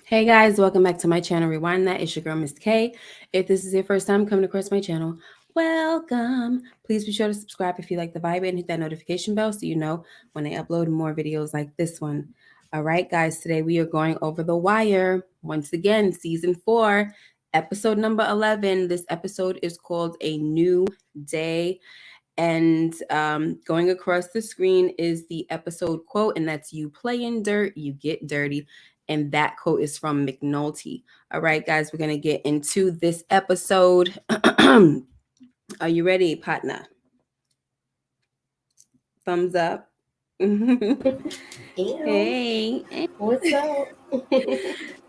Hey guys, welcome back to my channel. Rewind that. It's your girl, Miss K. If this is your first time coming across my channel, welcome. Please be sure to subscribe if you like the vibe and hit that notification bell so you know when I upload more videos like this one. All right, guys, today we are going over The Wire. Once again, season 4, episode number 11. This episode is called A New Day. And going across the screen is the episode quote, and that's "You play in dirt, you get dirty." And that quote is from McNulty. All right, guys, we're going to get into this episode. Are you ready, partner? Thumbs up. Ew. Hey. What's up?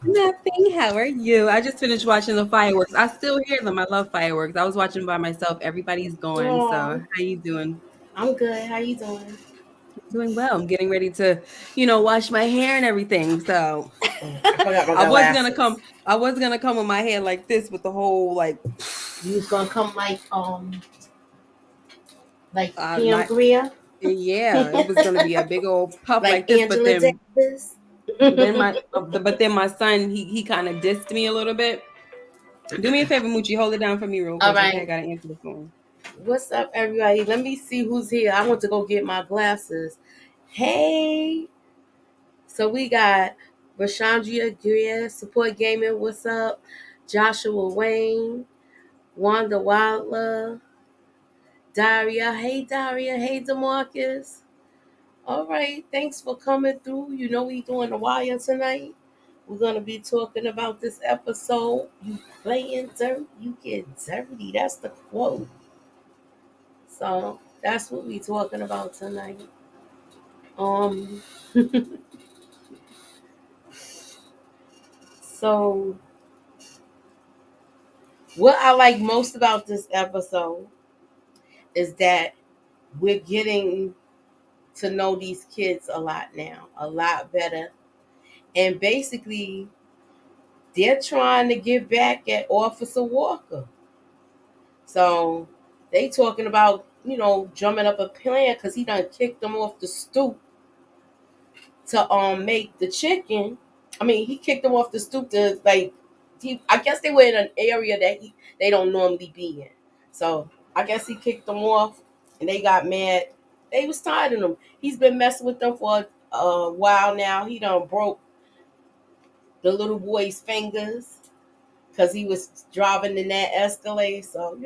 Nothing. How are you? I just finished watching the fireworks. I still hear them. I love fireworks. I was watching by myself. Everybody's going. So, Oh, how you doing? I'm good. How you doing? Doing well. I'm getting ready to, wash my hair and everything. So I forgot my I was gonna come. glasses. I was gonna come with my hair like this with the whole You was gonna come like Pam not Grier, yeah. It was gonna be a big old puff like like this, but Angela then Davis. then my son he kind of dissed me a little bit. Do me a favor, Moochie, hold it down for me real All quick. Okay, I right. gotta answer the phone. What's up, everybody? Let me see who's here. I want to go get my glasses. Hey. So we got Rashandria Grier, Support Gaming. What's up? Joshua Wayne, Wanda Wildlove. Daria. Hey, Daria. Hey, Demarcus. All right. Thanks for coming through. You know we doing the wire tonight. We're going to be talking about this episode. You play in dirt, you get dirty. That's the quote. So that's what we talking about tonight. Um. So what I like most about this episode is that we're getting to know these kids a lot now, a lot better. And basically, they're trying to get back at Officer Walker. So they talking about, drumming up a plan because he done kicked them off the stoop to make the chicken. I mean, he kicked them off the stoop to I guess they were in an area that they don't normally be in. So I guess he kicked them off and they got mad. They was tired of him. He's been messing with them for a while now. He done broke the little boy's fingers because he was driving in that Escalade. So,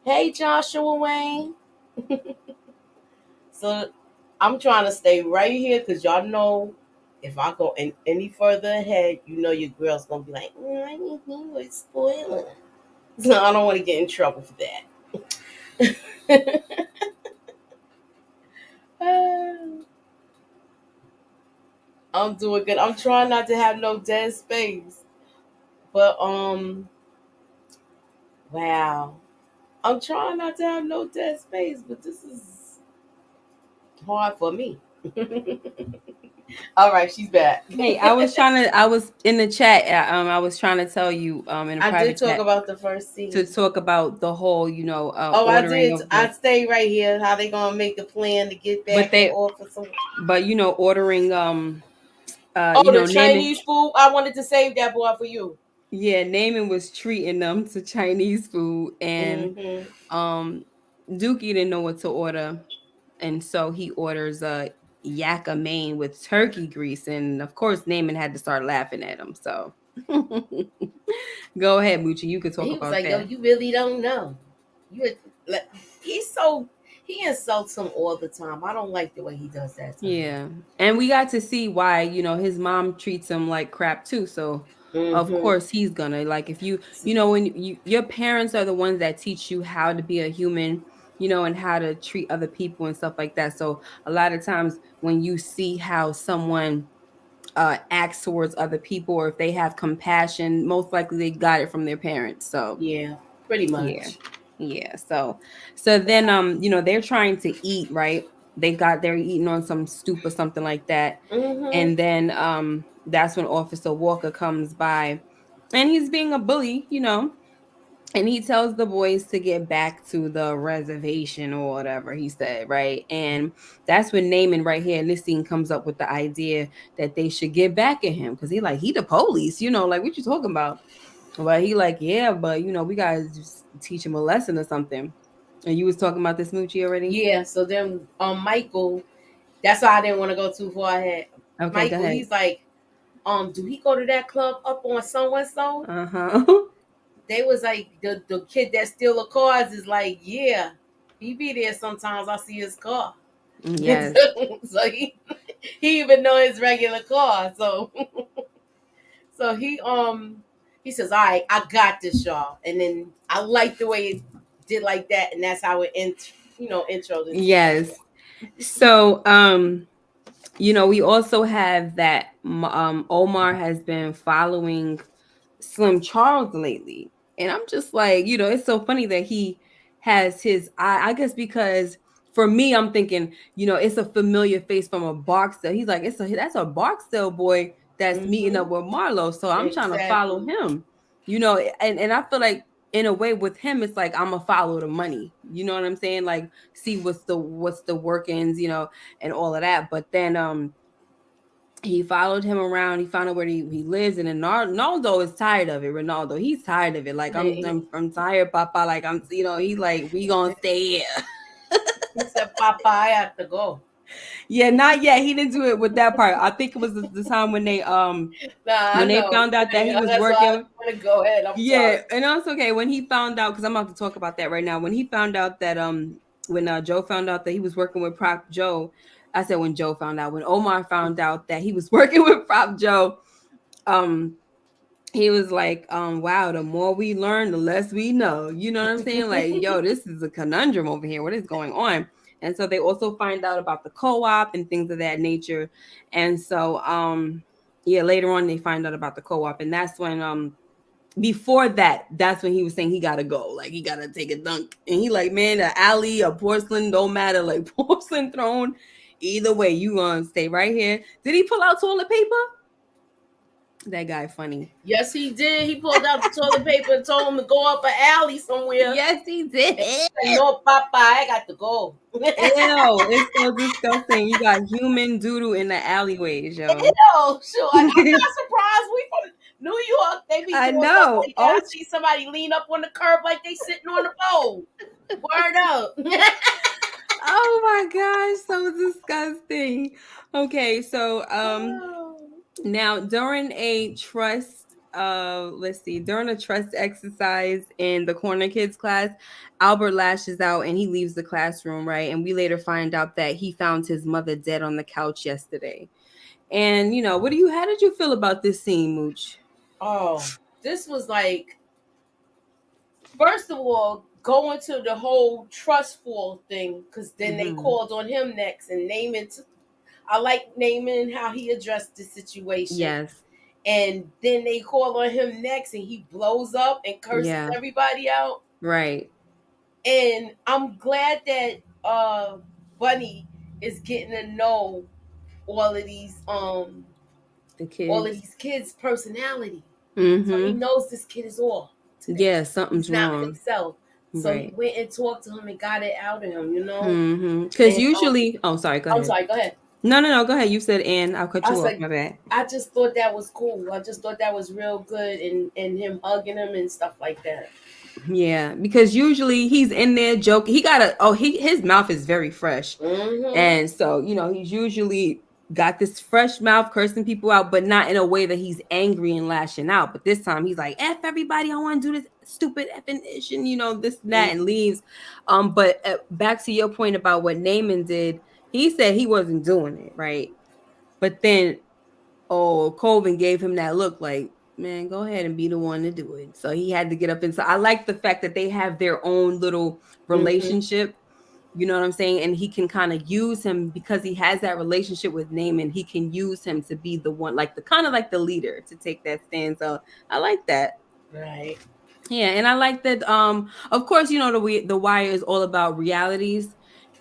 hey, Joshua Wayne. So I'm trying to stay right here because y'all know if I go any further ahead, your girl's going to be like, he was spoiling. So I don't want to get in trouble for that. I'm doing good. I'm trying not to have no dead space. But, wow. I'm trying not to have no dead space, but this is hard for me. All right, she's back. Hey, I was in the chat. I was trying to tell you in a I did private talk chat about the first to scene. talk about the whole, Oh, I ordering did. of I the, stay right here. How they gonna make a plan to get but back at they, Officer? but ordering, Oh, the naming, Chinese food. I wanted to save that boy for you. yeah, naming was treating them to Chinese food, and Mm-hmm. um, Dookie didn't know what to order, and so he orders a yakka main with turkey grease, and of course, Naaman had to start laughing at him. So, go ahead, Moochie, you could talk He was about like, "Yo, that. you really don't know. You like, he's so he insults him all the time. I don't like the way he does that to him. Yeah. And we got to see why, his mom treats him like crap too. So of Mm-hmm. course he's gonna like if when your parents are the ones that teach you how to be a human, and how to treat other people and stuff like that. So a lot of times when you see how someone acts towards other people or if they have compassion, most likely they got it from their parents. So Yeah, pretty yeah. much. Yeah. So then they're trying to eat, right? They're eating on some stoop or something like that. Mm-hmm. And then that's when Officer Walker comes by and he's being a bully, And he tells the boys to get back to the reservation or whatever he said, right? And that's when Naaman right here in this scene comes up with the idea that they should get back at him because he the police, like what you talking about? But he like, yeah, but we gotta just teach him a lesson or something. And you was talking about this Moochie already? Yeah, so then Michael, that's why I didn't want to go too far ahead. Okay, go Michael, ahead. he's like, do he go to that club up on so and so? Uh-huh. They was like the kid that steal the cars is like, yeah, he be there sometimes. I see his car. Yes. So he even know his regular car. So he says, all right, I got this, y'all. And then I like the way it did like that, and that's how it introed into the Yes. So we also have that Omar has been following Slim Charles lately. And I'm just like, it's so funny that he has his eye. I guess because for me, I'm thinking, it's a familiar face from a Barksdale. He's like, that's a Barksdale boy that's meeting up with Marlo. So I'm trying to follow Exactly. him, and I feel like in a way with him, it's like I'm gonna follow the money. You know what I'm saying? Like see what's the workings, and all of that. But then he followed him around. He found out where he lives, and then Ronaldo is tired of it. Ronaldo, he's tired of it. Like I'm tired, Papa. Like he's like we gonna stay here. He said, Papa, I have to go. Yeah, not yet. He didn't do it with that part. I think it was the time Nah, I when they know. found out that he was That's why I working. want to go ahead. I'm Yeah, sorry. and that's okay. When he found out, because I'm about to talk about that right now. When he found out that when Joe found out that he was working with Prop Joe, I said when Joe found out, when Omar found out that he was working with Prop Joe, um he was like, wow, the more we learn, the less we know. You know what I'm saying? Like, yo, this is a conundrum over here. What is going on? And so they also find out about the co-op and things of that nature. And so yeah, later on they find out about the co-op. And that's when before that's when he was saying he gotta go. Like he gotta take a dunk. And he like, man, the alley or porcelain don't matter, like porcelain throne. Either way, you gonna stay right here. Did he pull out toilet paper? That guy funny. Yes, he did. He pulled out the toilet paper and told him to go up an alley somewhere. Yes, he did. And he said, no, Papa, I got to go. Ew, it's so disgusting. You got human doodle in the alleyways, yo. Ew, sure. I'm not surprised. We from New York. They be I doing stuff know. like that. Oh, I see somebody lean up on the curb like they sitting on the pole. Word up. oh my gosh, so disgusting. Okay, so now during a trust let's see, during a trust exercise in the corner kids class, Albert lashes out and he leaves the classroom, right? And we later find out that he found his mother dead on the couch yesterday. And how did you feel about this scene, Mooch? Oh, this was like, first of all, going to the whole trust fall thing, because then they Mm-hmm. called on him next, and Naaman. I like Naaman how he addressed the situation, Yes. and then they call on him next, and he blows up and curses Yeah. everybody out. Right. And I'm glad that Bunny is getting to know all of these The all of kids. these kids' personality. So he Mm-hmm. knows this kid is off today. Yeah, He's something's not wrong. himself. So he Right. went and talked to him and got it out of him, Mm-hmm. Because And usually, oh, sorry, go I'm ahead. sorry, go ahead. No, go ahead. You said, and I'll cut I you was off. like, My bad. I just thought that was cool. I just thought that was real good, and him hugging him and stuff like that. Yeah, because usually he's in there joking. His mouth is very fresh. Mm-hmm. And so, he's usually got this fresh mouth cursing people out, but not in a way that he's angry and lashing out. But this time he's like, F everybody, I want to do this stupid effing ish and this and that, and leaves. But back to your point about what Naaman did, he said he wasn't doing it, right? But then Colvin gave him that look like, man, go ahead and be the one to do it. So he had to get up. And so I like the fact that they have their own little Mm-hmm. relationship. You know what I'm saying? And he can kind of use him because he has that relationship with Naaman. He can use him to be the one, like the kind of like the leader to take that stand. So I like that. Right. Yeah, and I like that. Of course, the Wire is all about realities,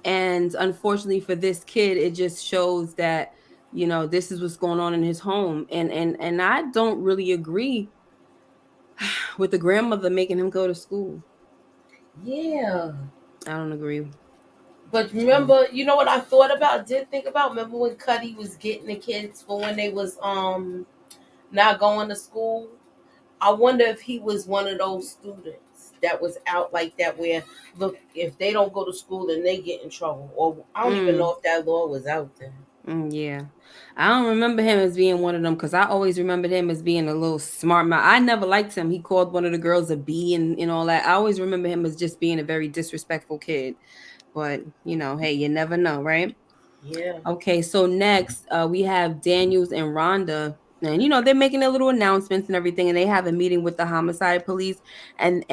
and unfortunately for this kid, it just shows that this is what's going on in his home, and I don't really agree with the grandmother making him go to school. Yeah. I don't agree. But remember, you know what I thought about, did think about? Remember when Cuddy was getting the kids for when they was not going to school? I wonder if he was one of those students that was out like that where, look, if they don't go to school then they get in trouble. Or I don't even know if that law was out there. Yeah. I don't remember him as being one of them because I always remembered him as being a little smart mouth. I never liked him. He called one of the girls a bee and all that. I always remember him as just being a very disrespectful kid. But, hey, you never know, right? Yeah. Okay, so next we have Daniels and Rhonda. And they're making their little announcements and everything, and they have a meeting with the homicide police. And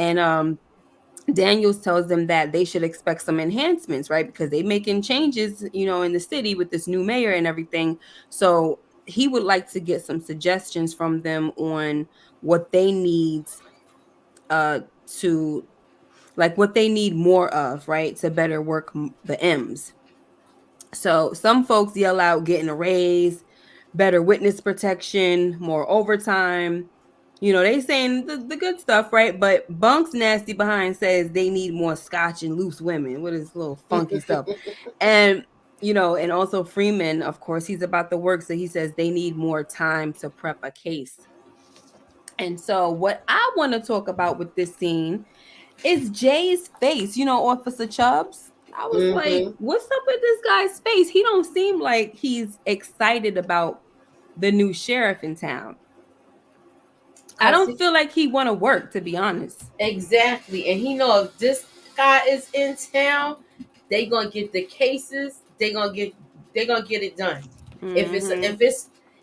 Daniels tells them that they should expect some enhancements, right? Because they making changes, in the city with this new mayor and everything. So he would like to get some suggestions from them on what they need uh to like what they need more of, right? To better work the M's. So some folks yell out getting a raise, better witness protection, more overtime. They saying the good stuff, right? But Bunk's nasty behind says they need more scotch and loose women. What is little funky stuff? And and also Freeman, of course, he's about the work, so he says they need more time to prep a case. And so what I want to talk about with this scene is Jay's face. Officer Chubbs. I was like, Mm-hmm. what's up with this guy's face? He don't seem like he's excited about the new sheriff in town. I Cause don't feel like he want to work, to be honest. exactly, and he know if this guy is in town, they gonna get the cases. They gonna get it done. Mm-hmm. If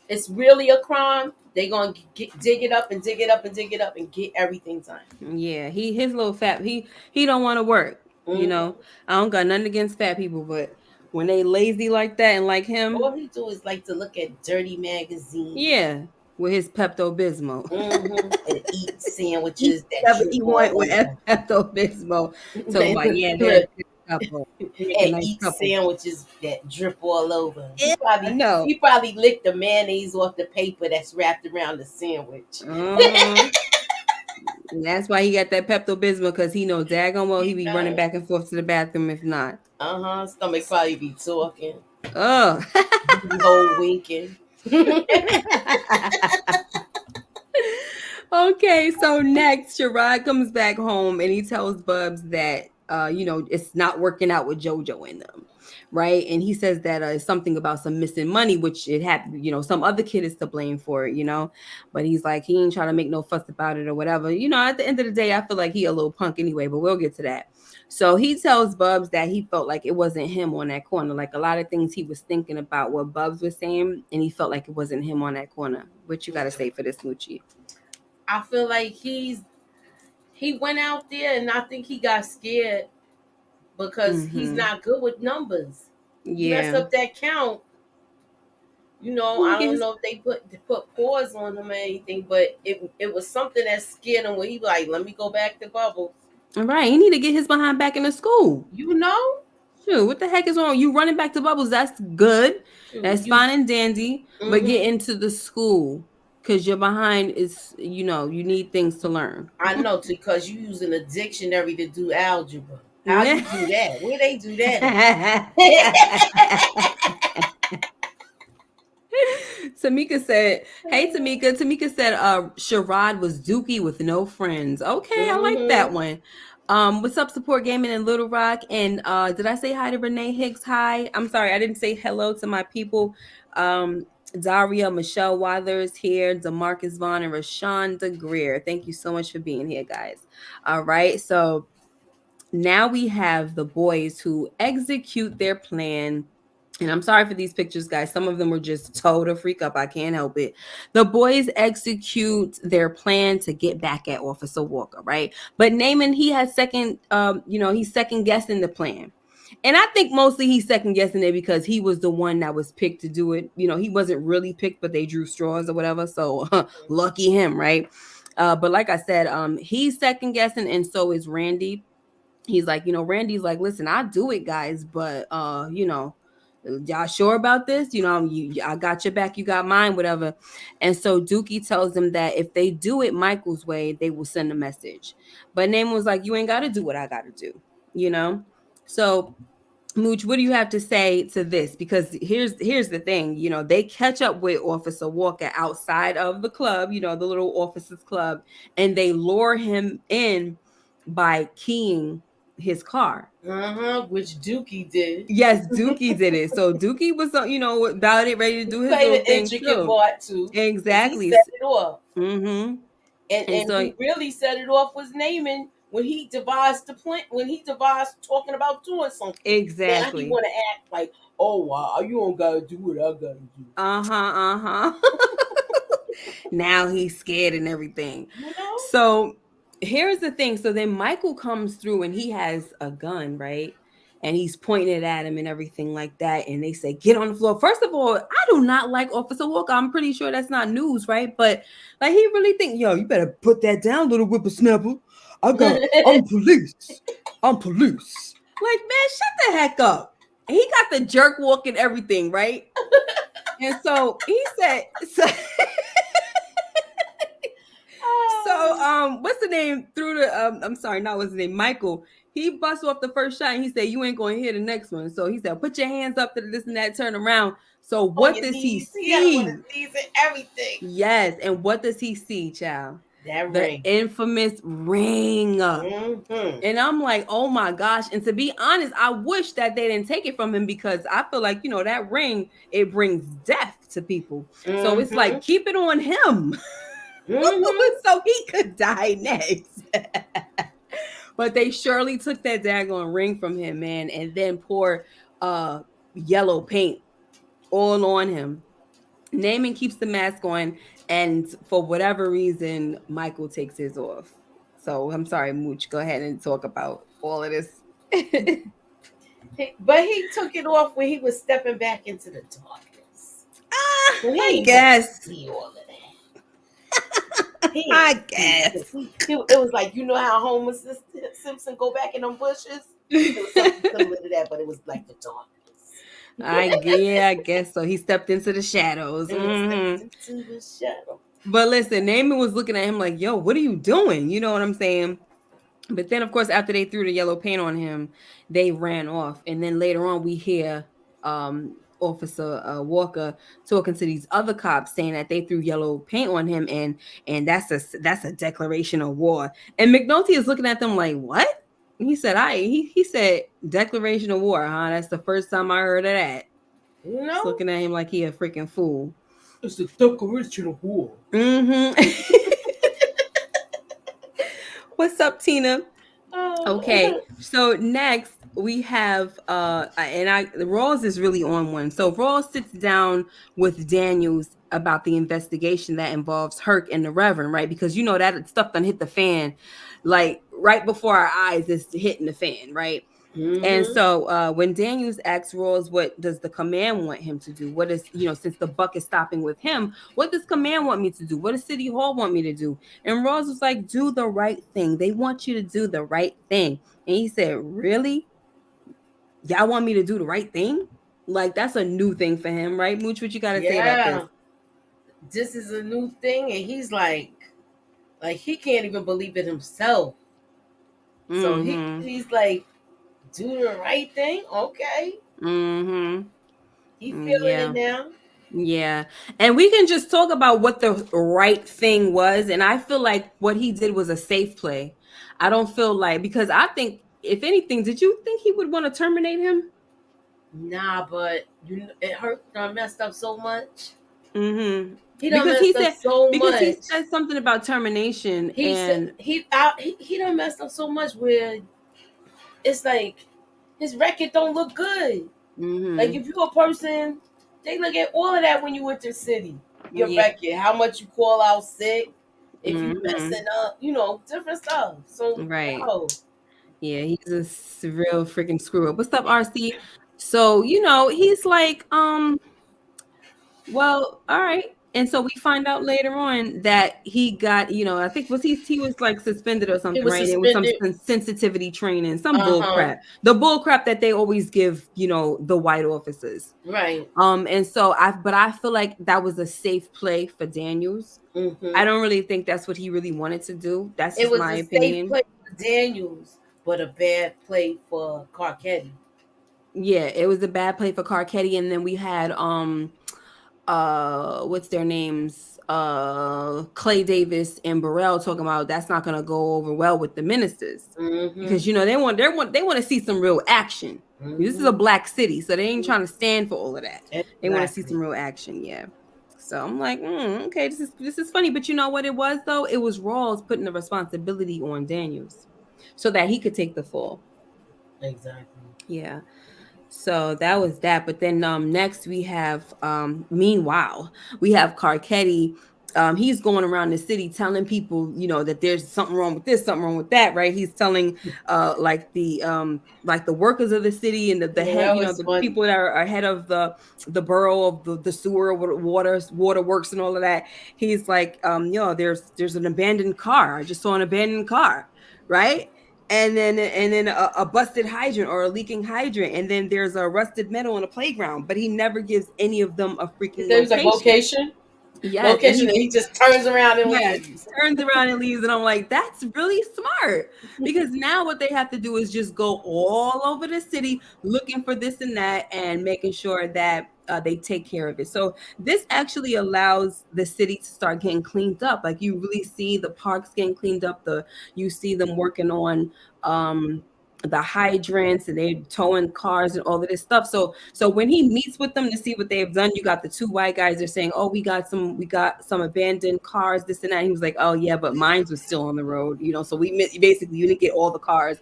it's really a crime, they gonna dig it up and dig it up and dig it up and get everything done. Yeah, his little fat he don't want to work. Mm-hmm. I don't got nothing against fat people, but when they lazy like that and like him, All he do is like to look at dirty magazines. yeah, with his Pepto Bismol. Mm-hmm. And eat He sandwiches that whatever drip he all want with over. Pepto Bismol. Talking about, yeah, they're a Look, good couple. They make a and nice eat couple. sandwiches that drip all over. Yeah, I know. He probably licked the mayonnaise off the paper that's wrapped around the sandwich. Uh-huh. And that's why he got that Pepto Bismol because he knows daggone well he be running back and forth to the bathroom if not. Stomach probably be talking. Oh. Booty hole winking. Okay, so next, Sherrod comes back home and he tells Bubs that it's not working out with JoJo in them, right? And he says that it's something about some missing money, which it happened. Some other kid is to blame for it, but he's like he ain't trying to make no fuss about it or whatever. At the end of the day, I feel like he a little punk anyway, but we'll get to that. So he tells Bubs that he felt like it wasn't him on that corner. Like a lot of things he was thinking about what Bubs was saying, and he felt like it wasn't him on that corner. What you got to say for this, Moochie? I feel like he went out there and I think he got scared because he's not good with numbers. He messed Yeah. up that count. I don't know if they put pause on him or anything, but it was something that scared him where he like, let me go back to Bubbles. All right. He need to get his behind back in the school. Shoot, what the heck is wrong? You running back to Bubbles, that's good. That's fine and dandy. But get into the school. Because you're behind is, you need things to learn. I know, because you using a dictionary to do algebra. How you do that? Where they do that? Tamika said, hey Tamika. Tamika said Sherrod was dookie with no friends. Okay, I like that one. What's up, Support Gaming in Little Rock? And did I say hi to Renee Hicks? Hi. I'm sorry, I didn't say hello to my people. Daria, Michelle Weiler is here, Demarcus Vaughn, and Rashawn Greer. Thank you so much for being here, guys. All right, so now we have the boys who execute their plan. And I'm sorry for these pictures, guys. Some of them were just total freak up. I can't help it. The boys execute their plan to get back at Officer Walker, right? But Naaman, he has he's second guessing the plan. And I think mostly he's second guessing it because he was the one that was picked to do it. He wasn't really picked, but they drew straws or whatever. So lucky him, right? But like I said, he's second guessing, and so is Randy. He's like, Randy's like, listen, I do it, guys, but Y'all sure about this? I got your back, you got mine, whatever. And so Dookie tells them that if they do it Michael's way, they will send a message. But Naaman was like, you ain't got to do what I got to do, So Mooch, what do you have to say to this? Because here's the thing, they catch up with Officer Walker outside of the club, the little officers club, and they lure him in by keying his car. Which Dookie did. Yes, Dookie did it. So Dookie was, about it, ready to do his little thing too. Part too. Exactly. He set it off. Mm-hmm. And so he really set it off was Naaman when he devised the plan. When he devised talking about doing something. Exactly. Now he want to act like, oh wow, you don't gotta do what I gotta do. Now he's scared and everything. So here's the thing. So then Michael comes through and he has a gun, right? And he's pointing it at him and everything like that. And they say, get on the floor. First of all, I do not like Officer Walker. I'm pretty sure that's not news, right? But like he really think, yo, you better put that down, little whippersnapper. I'm police. I'm police. Like, man, shut the heck up. And he got the jerk walk and everything, right? And so he said, what's the name? I'm sorry, not what's the name? Michael. He busts off the first shot and he said, you ain't going to hear the next one. So he said, put your hands up to this and that, turn around. So what does he see? Everything. Yes. And what does he see, child? That the ring. Infamous ring. Mm-hmm. And I'm like, oh my gosh. And to be honest, I wish that they didn't take it from him because I feel like, that ring, it brings death to people. Mm-hmm. So it's like, keep it on him. Mm-hmm. So he could die next. But they surely took that daggone ring from him, man, and then pour yellow paint all on him. Naaman keeps the mask on, and for whatever reason, Michael takes his off. So I'm sorry, Mooch, go ahead and talk about all of this. But he took it off when he was stepping back into the darkness. I guess. See all of that. I guess. It was like, how Homer Simpson go back in them bushes? It was something similar to that, but it was like the darkness. I guess so. He stepped into the shadows. Mm-hmm. Into the shadow. But listen, Naaman was looking at him like, yo, what are you doing? You know what I'm saying? But then, of course, after they threw the yellow paint on him, they ran off. And then later on, we hear Officer Walker talking to these other cops saying that they threw yellow paint on him, and that's a declaration of war. And McNulty is looking at them like, what? He said, he said declaration of war, huh? That's the first time I heard of that. No. He's looking at him like he a freaking fool. It's the declaration of war. Mm-hmm. What's up, Tina? Okay, so next we have Rawls is really on one. So Rawls sits down with Daniels about the investigation that involves Herc and the Reverend, right? Because that stuff done hit the fan, like right before our eyes is hitting the fan, right? Mm-hmm. And so when Daniels asks Rawls, what does the command want him to do? What is, since the buck is stopping with him, what does command want me to do? What does City Hall want me to do? And Rawls was like, do the right thing. They want you to do the right thing. And he said, really? Y'all want me to do the right thing? Like, that's a new thing for him, right? Mooch, what you got to say about this? This is a new thing. And he's like he can't even believe it himself. Mm-hmm. So he's like, do the right thing, okay. Mm-hmm. He feeling it now. Yeah. And we can just talk about what the right thing was. And I feel like what he did was a safe play. I don't feel like, because I think, if anything, did you think he would want to terminate him? Nah, but it hurt. Done messed up so much. Mm-hmm. He done messed up so much. Because he said something about termination. He done messed up so much where it's like his record don't look good. Mm-hmm. Like if you're a person, they look at all of that when you with the city. Your record, how much you call out sick, if you messing up, different stuff. So right. Yeah, he's a real freaking screw up. What's up, RC? So, he's like, well, all right. And so we find out later on that he got, I think he was like suspended or He something, was right? And it was some suspended. sensitivity training, some bull Uh-huh. crap. The bull crap that they always give, the white officers. Right. And so I feel like that was a safe play for Daniels. I don't really think that's what he really wanted to do. That's It just was my a safe opinion. play for Daniels, but a bad play for Carcetti. Yeah, it was a bad play for Carcetti, and then we had what's their names, Clay Davis and Burrell talking about that's not going to go over well with the ministers, because they want to see some real action. This is a black city, so they ain't trying to stand for all of that. They want to see Exactly. some real action. Yeah. So I'm like, okay, this is funny, but you know what it was though? It was Rawls putting the responsibility on Daniels so that he could take the fall. Exactly. Yeah. So that was that. But then next we have meanwhile, we have Carcetti. He's going around the city telling people, that there's something wrong with this, something wrong with that, right? He's telling like the workers of the city and the head, That was the funny. people that are ahead of the borough of the sewer, waterworks and all of that. He's like, there's an abandoned car. I just saw an abandoned car, right? And then a busted hydrant or a leaking hydrant, and then there's a rusted metal on a playground, but he never gives any of them a freaking There's like location. location. Yes, and Location, and he just turns around and yes, leaves. turns around and leaves, and I'm like, that's really smart, because now what they have to do is just go all over the city looking for this and that and making sure that they take care of it. So this actually allows the city to start getting cleaned up. Like, you really see the parks getting cleaned up. You see them working on the hydrants, and they're towing cars and all of this stuff. So when he meets with them to see what they've done, you got the two white guys. They're saying, "Oh, we got some abandoned cars, this and that." And he was like, "Oh yeah, but mine was still on the road, So basically you didn't get all the cars."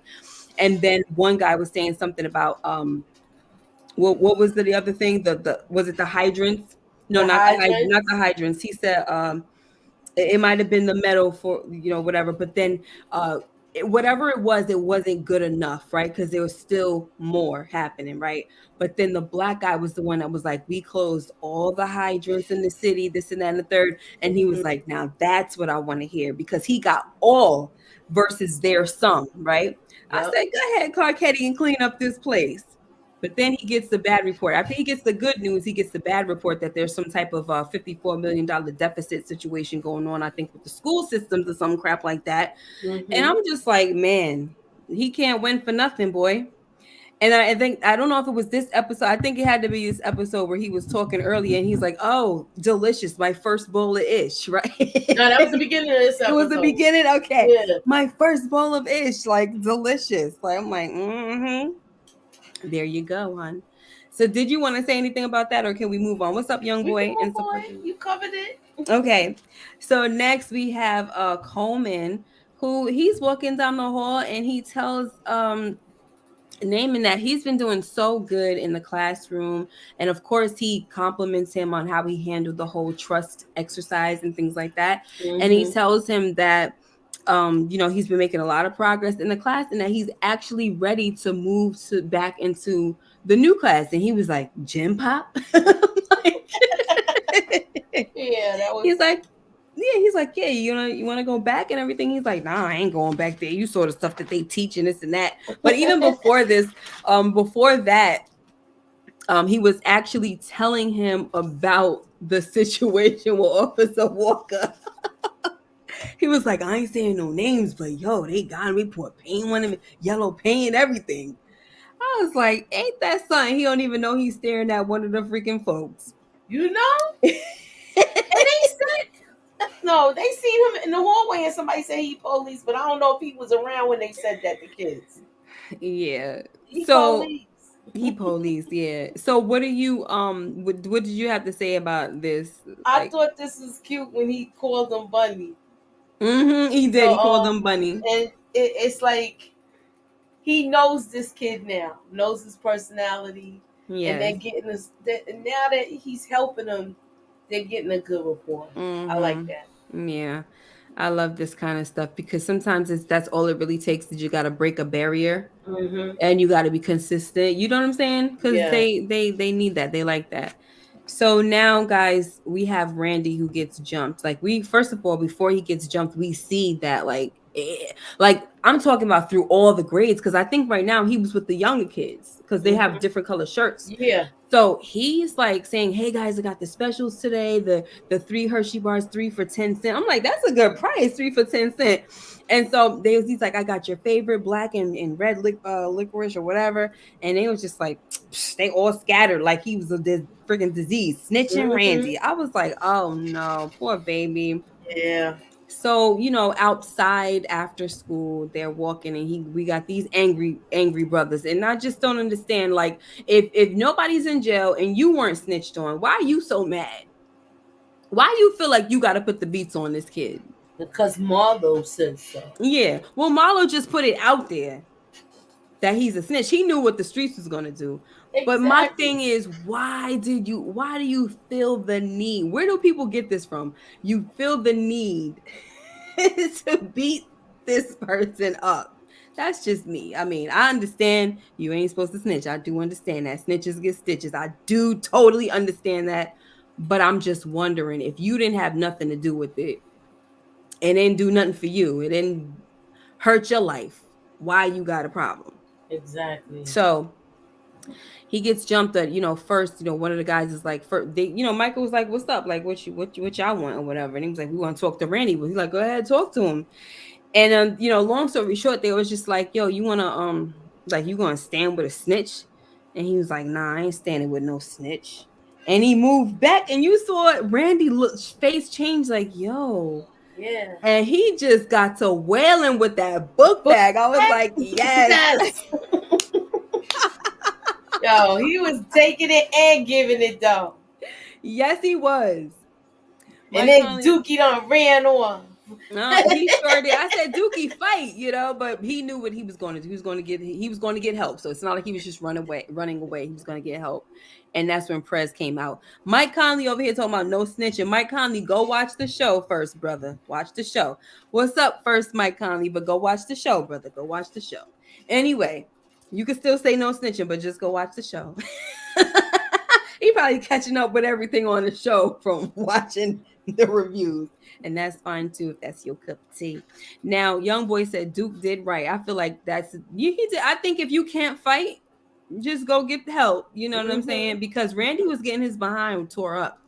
And then one guy was saying something about what was the other thing? The was it the hydrants? No, The not hydrants. the hydrants. He said it might have been the metal for whatever, but then whatever it wasn't good enough, right? Because there was still more happening, right? But then the black guy was the one that was like, we closed all the hydrants in the city, this and that and the third. And he was like, now that's what I want to hear, because he got all versus their some, right? I Yep. said, go ahead, Carcetti, and clean up this place. But then he gets the bad report. After he gets the good news, he gets the bad report that there's some type of $54 million deficit situation going on, I think, with the school systems or some crap like that. And I'm just like, man, he can't win for nothing, boy. And I think, I don't know if it was this episode. I think it had to be this episode where he was talking earlier and he's like, oh, delicious. My first bowl of ish, right? No, that was the beginning of this It episode. was the beginning. Okay. Yeah. My first bowl of ish, like delicious. Like, I'm like, there you go, hon. So did you want to say anything about that, or can we move on? What's up, young We can boy? move And so on. You covered it. okay. So next we have Coleman, who he's walking down the hall and he tells naming that he's been doing so good in the classroom, and of course he compliments him on how he handled the whole trust exercise and things like that. And he tells him that he's been making a lot of progress in the class, and that he's actually ready to move back into the new class. And he was like, gym pop. Like, Yeah, that was. he's like, yeah, you want to go back and everything. He's like, nah, I ain't going back there. You saw the stuff that they teach and this and that. But even before this, before that, he was actually telling him about the situation with Officer Walker. He was like, I ain't saying no names, but yo, they got me, put paint on him, yellow paint, everything. I was like, ain't that something? He don't even know he's staring at one of the freaking folks. And they said, no, they seen him in the hallway and somebody said he police, but I don't know if he was around when they said that to kids. Yeah. He police. police. Police, yeah. So what do you what did you have to say about this? I thought this was cute when he called them Bunny. He did. So, He called them Bunny. And it's like he knows this kid now, knows his personality. Yeah. And they're getting this. Now that he's helping them, they're getting a good rapport. I like that. Yeah. I love this kind of stuff, because sometimes that's all it really takes, is you got to break a barrier and you got to be consistent. You know what I'm saying? Because they need that. They like that. So now, guys, we have Randy who gets jumped. Like we, first of all, before he gets jumped, we see that like I'm talking about through all the grades because I think right now he was with the younger kids because they have Hmm. different color shirts. Yeah. So he's like saying, "Hey guys, I got the specials today. The three Hershey bars, 3 for 10 cents." I'm like, "That's a good price, 3 for 10 cents." And so he's like, "I got your favorite black and red licorice or whatever." And they was just like, they all scattered like he was a freaking disease, snitching Hmm. Randy. I was like, "Oh no, poor baby." Yeah. So outside after school they're walking and we got these angry brothers, and I just don't understand, like, if nobody's in jail and you weren't snitched on, why are you so mad? Why do you feel like you got to put the beats on this kid? Because Marlo said so. Yeah, well, Marlo just put it out there that he's a snitch. He knew what the streets was going to do. But my Exactly. thing is, why do you feel the need? Where do people get this from? You feel the need to beat this person up. That's just me. I mean, I understand you ain't supposed to snitch. I do understand that. Snitches get stitches. I do totally understand that. But I'm just wondering, if you didn't have nothing to do with it, it didn't do nothing for you, it didn't hurt your life, why you got a problem? Exactly. So he gets jumped at, first, one of the guys is like, Michael was like, "What's up? Like, what y'all want or whatever?" And he was like, "We want to talk to Randy." But he's like, "Go ahead, talk to him." And long story short, they was just like, "Yo, you wanna like, you gonna stand with a snitch?" And he was like, "Nah, I ain't standing with no snitch." And he moved back, and you saw Randy look face change, like, "Yo." Yeah. And he just got to wailing with that book But bag. I was like, "Yes." yes. Yo, he was taking it and giving it though. Yes, he was. And Mike then Conley. Dookie done ran off. No, he sure did. I said, "Dookie, fight," but he knew what he was going to do. He was going to get help. So it's not like he was just running away. He was going to get help. And that's when Prez came out. Mike Conley over here talking about no snitching. Mike Conley, go watch the show first, brother. Watch the show. What's up first, Mike Conley? But go watch the show, brother. Go watch the show. Anyway, you can still say no snitching, but just go watch the show. He probably catching up with everything on the show from watching the reviews. And that's fine too if that's your cup of tea. Now, young boy said Duke did right. I feel like that's you. He did. I think if you can't fight, just go get help. You know what I'm Hmm. saying? Because Randy was getting his behind tore up.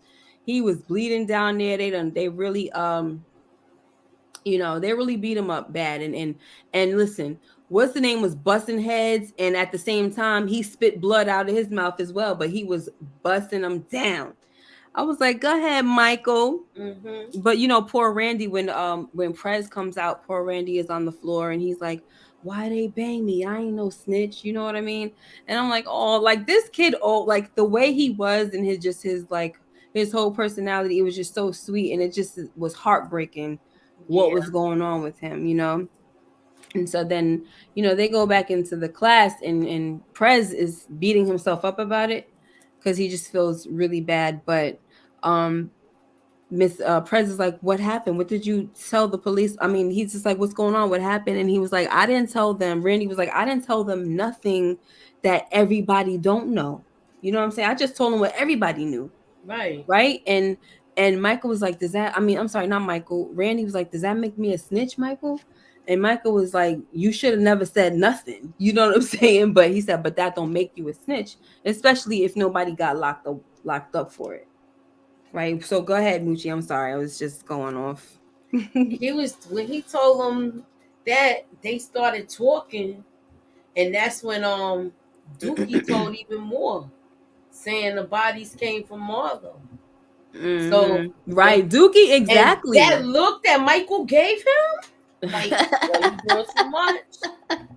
He was bleeding down there. They really they really beat him up bad. And listen, what's the name was busting heads, and at the same time he spit blood out of his mouth as well, but he was busting them down. I was like, go ahead, Michael. Hmm. But poor Randy, when Prez comes out, poor Randy is on the floor and he's like, "Why they bang me? I ain't no snitch." You know what I mean? And I'm like, "Oh, like this kid, oh, like the way he was and his like his whole personality, it was just so sweet, and it just was heartbreaking what Yeah. was going on with him. And so then, they go back into the class, and Prez is beating himself up about it because he just feels really bad. But um Miss Prez is like, "What happened? What did you tell the police?" I mean, he's just like, "What's going on? What happened?" And he was like, "I didn't tell them." Randy was like, "I didn't tell them nothing that everybody don't know." You know what I'm saying? I just told them what everybody knew, Right. right? And Michael was like, "Does that?" I mean, I'm sorry, not Michael. Randy was like, "Does that make me a snitch, Michael?" And Michael was like, "You should have never said nothing." You know what I'm saying? But he said, "But that don't make you a snitch, especially if nobody got locked up for it." Right. So go ahead, Moochie. I'm sorry. I was just going off. He was when he told them that they started talking, and that's when Dookie told even more, saying the bodies came from Marlo. So when Right. Dookie, and that exactly. look that Michael gave him, like, well, you doing too much.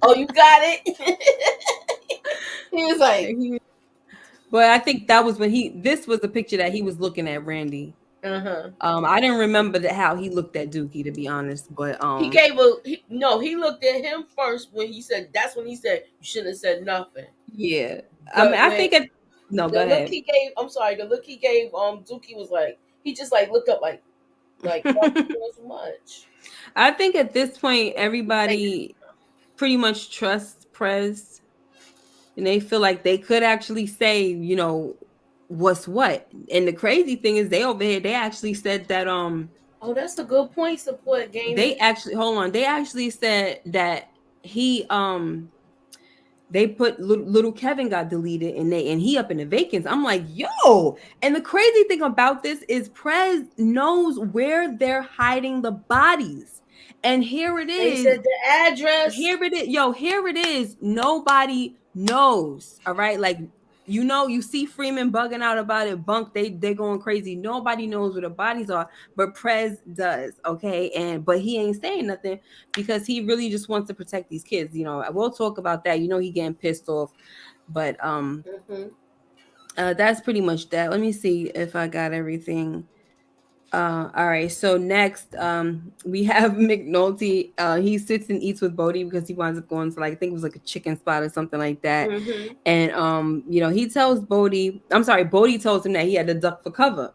Oh, you got it. He was like, But I think that was when this was the picture that he was looking at Randy. uh huh. I didn't remember how he looked at Dookie, to be honest, but He gave no. He looked at him first when he said. That's when he said you shouldn't have said nothing. yeah. I mean, But I when think no, go the look ahead. he gave, I'm sorry, the look he gave Dookie was like he just like looked up like y'all doing too much. I think at this point He's saying, everybody pretty much trusts Prez, and they feel like they could actually say, what's what. And the crazy thing is, they over here, they actually said that Oh, that's a good point. Support gaming. they actually, hold on, they actually said that he they put little Kevin got deleted, and he up in the vacants. I'm like, yo. And the crazy thing about this is Prez knows where they're hiding the bodies. And here it They is. said the address. Here it is. Yo, here it is. Nobody knows. All right. Like, you see Freeman bugging out about it. Bunk, they going crazy. Nobody knows where the bodies are, but Prez does. Okay. But he ain't saying nothing because he really just wants to protect these kids. We'll talk about that. He getting pissed off. But that's pretty much that. Let me see if I got everything. All right. So next, we have McNulty. He sits and eats with Bodie because he winds up going to, like, I think it was like a chicken spot or something like that. And he tells Bodie, I'm sorry, Bodie tells him that he had to duck for cover.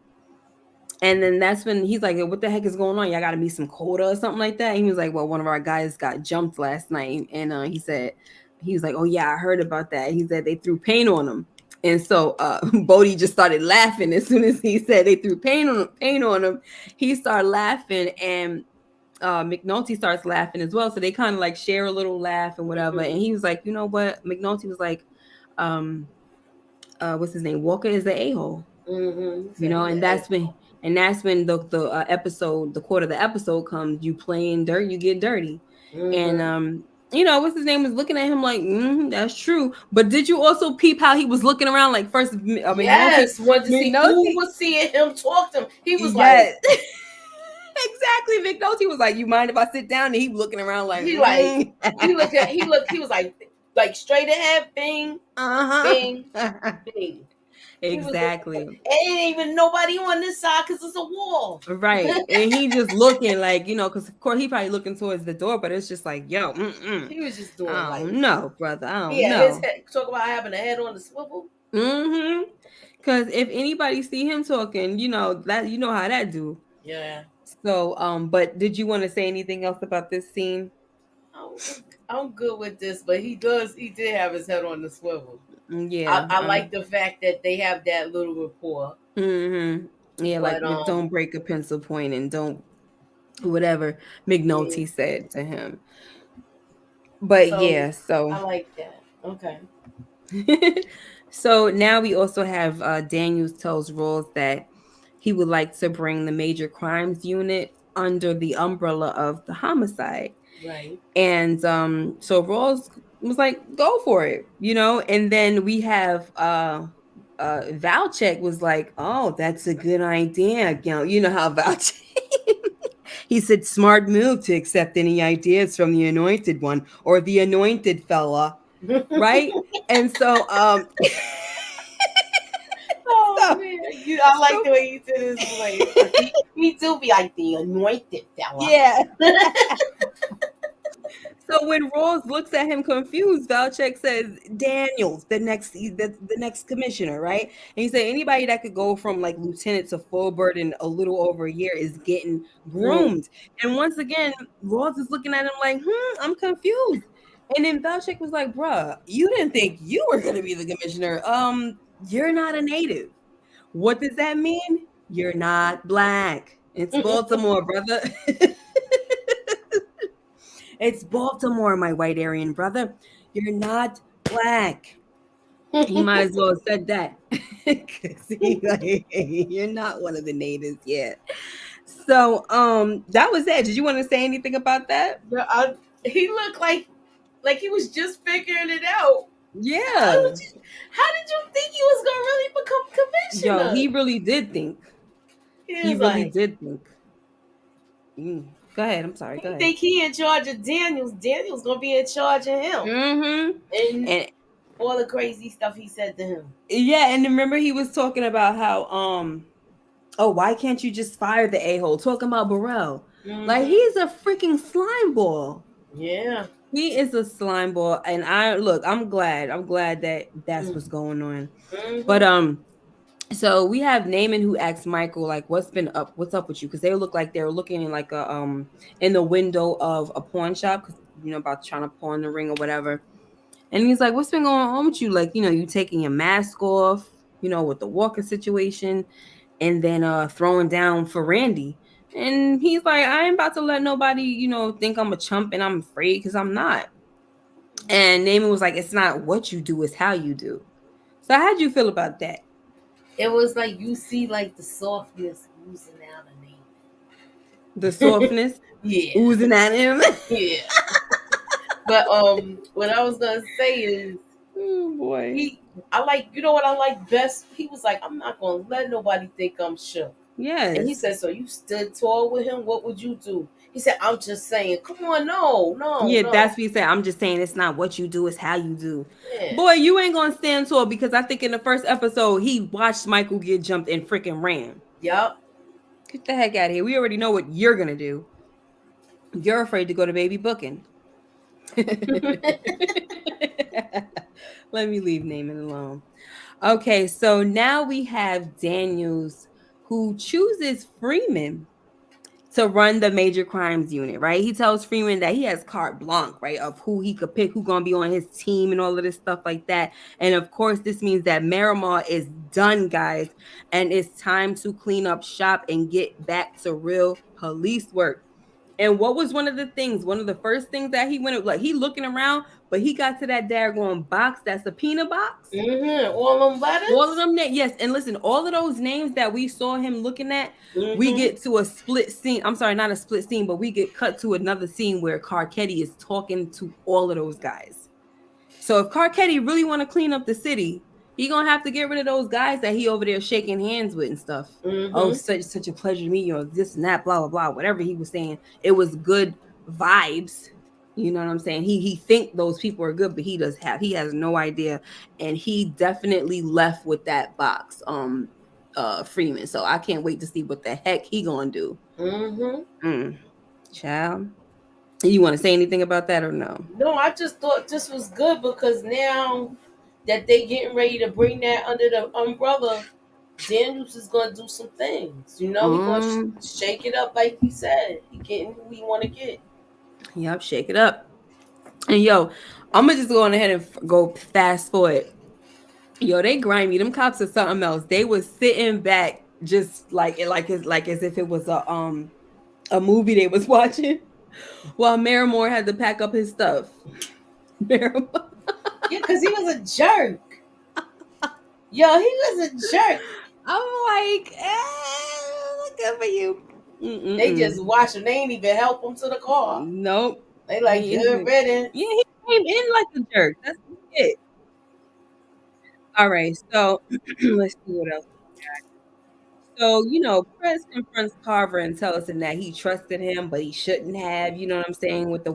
And then that's when he's like, what the heck is going on? Y'all got to be some quota or something like that. And he was like, well, one of our guys got jumped last night. And he was like, oh yeah, I heard about that. He said they threw paint on him. And so Bodie just started laughing as soon as he said they threw paint on him. He started laughing, and McNulty starts laughing as well. So they kind of like share a little laugh and whatever. And he was like, you know what? McNulty was like, what's his name? Walker is the a-hole. And that's when the episode, the quarter of the episode comes. You playing dirt, you get dirty. And what's his name was looking at him like, that's true. But did you also peep how he was looking around? Like, first, yes, wanted to see who was seeing him talk to him. He was like, exactly. McNulty was like, you mind if I sit down? And he looking around like, he was like straight ahead, bing, bing, bing. Exactly. Ain't even nobody on this side because it's a wall. Right. And he just looking like, because of course he probably looking towards the door, but it's just like, yo, he was just doing I don't know, brother. I don't know. His head, talk about having a head on the swivel. Because if anybody see him talking, that how that do. Yeah. So, but did you want to say anything else about this scene? I'm good with this, but he did have his head on the swivel. Yeah, I like the fact that they have that little rapport. Yeah, but, like don't break a pencil point and don't whatever McNulty said to him. But so I like that. Okay. So now we also have Daniels tells Rawls that he would like to bring the major crimes unit under the umbrella of the homicide. Right. And so Rawls was like, go for it, and then we have Valchek was like, oh, that's a good idea. You know how Valchek he said, smart move to accept any ideas from the anointed one or the anointed fella. Right. And so man, I like the way you did his voice. He do be like the anointed fella. Yeah. So when Rawls looks at him confused, Valchek says, Daniels, the next commissioner, right? And he said anybody that could go from like lieutenant to full bird in a little over a year is getting groomed. And once again, Rawls is looking at him like, I'm confused. And then Valchek was like, bruh, you didn't think you were going to be the commissioner. You're not a native. What does that mean? You're not black. It's Baltimore, brother. It's Baltimore, my white Aryan brother. You're not black. He might as well have said that. Because he's like, you're not one of the natives yet. So that was it. Did you want to say anything about that? He looked like he was just figuring it out. Yeah. How did you think he was gonna really become commissioner? Yo, he really did think. He really did think. Go ahead. I'm sorry. Go ahead. Think he in charge of Daniels? Daniels gonna be in charge of him. And all the crazy stuff he said to him. Yeah, and remember he was talking about how why can't you just fire the a-hole? Talking about Burrell. Like he's a freaking slime ball. Yeah. He is a slime ball, and I'm glad that that's what's going on. But so we have Naaman who asks Michael like, what's up with you? Because they look like they're looking in like a in the window of a pawn shop, because about trying to pawn the ring or whatever. And he's like, what's been going on with you? Like, you taking your mask off. with the Walker situation, and then throwing down for Randy. And he's like, I ain't about to let nobody, think I'm a chump and I'm afraid, because I'm not. And Naaman was like, it's not what you do, it's how you do. So how'd you feel about that? It was like you see like the softness oozing out of me. The softness Yeah. oozing at him. Yeah. But what I was gonna say is Oh boy. I like, you know what I like best? He was like, I'm not gonna let nobody think I'm shook. Yes. And he said, so you stood tall with him? What would you do? He said, I'm just saying, come on, no. Yeah, that's what he said. I'm just saying it's not what you do, it's how you do. Yeah. Boy, you ain't gonna stand tall, because I think in the first episode he watched Michael get jumped and freaking ran. Yup. Get the heck out of here. We already know what you're gonna do. You're afraid to go to baby booking. Let me leave Naaman alone. Okay, so now we have Daniels, who chooses Freeman to run the major crimes unit, right? He tells Freeman that he has carte blanche, right, of who he could pick, who's gonna be on his team and all of this stuff like that. And of course, this means that Miramar is done, guys, and it's time to clean up shop and get back to real police work. And what was one of the first things that he went, like, he looking around, but he got to that daggone box, that subpoena box. All them letters? All of them, yes. And listen, all of those names that we saw him looking at, we get to a split scene. I'm sorry, not a split scene, but we get cut to another scene where Carcetti is talking to all of those guys. So if Carcetti really want to clean up the city, he gonna have to get rid of those guys that he over there shaking hands with and stuff. Oh, such a pleasure to meet you. This and that, blah blah blah. Whatever he was saying, it was good vibes. You know what I'm saying? He think those people are good, but he has no idea, and he definitely left with that box, Freeman. So I can't wait to see what the heck he gonna do. Child, you want to say anything about that or no? No, I just thought this was good because now that they getting ready to bring that under the umbrella, Daniels is gonna do some things. He gonna shake it up like he said. He getting who he want to get. Yep, shake it up. And yo, I'm gonna just go on ahead and go fast forward. Yo, they grimy. Them cops are something else. They was sitting back just like as if it was a movie they was watching, while Miramore had to pack up his stuff. Miramore. Yeah, because he was a jerk. Yo, he was a jerk. I'm like, good for you. They just watch him. They ain't even help him to the car. Nope. They like, good riddance. Yeah, he came in like a jerk. That's it. All right, so let's see what else we got. So, Prez confronts Carver and tells him that he trusted him, but he shouldn't have. You know what I'm saying? With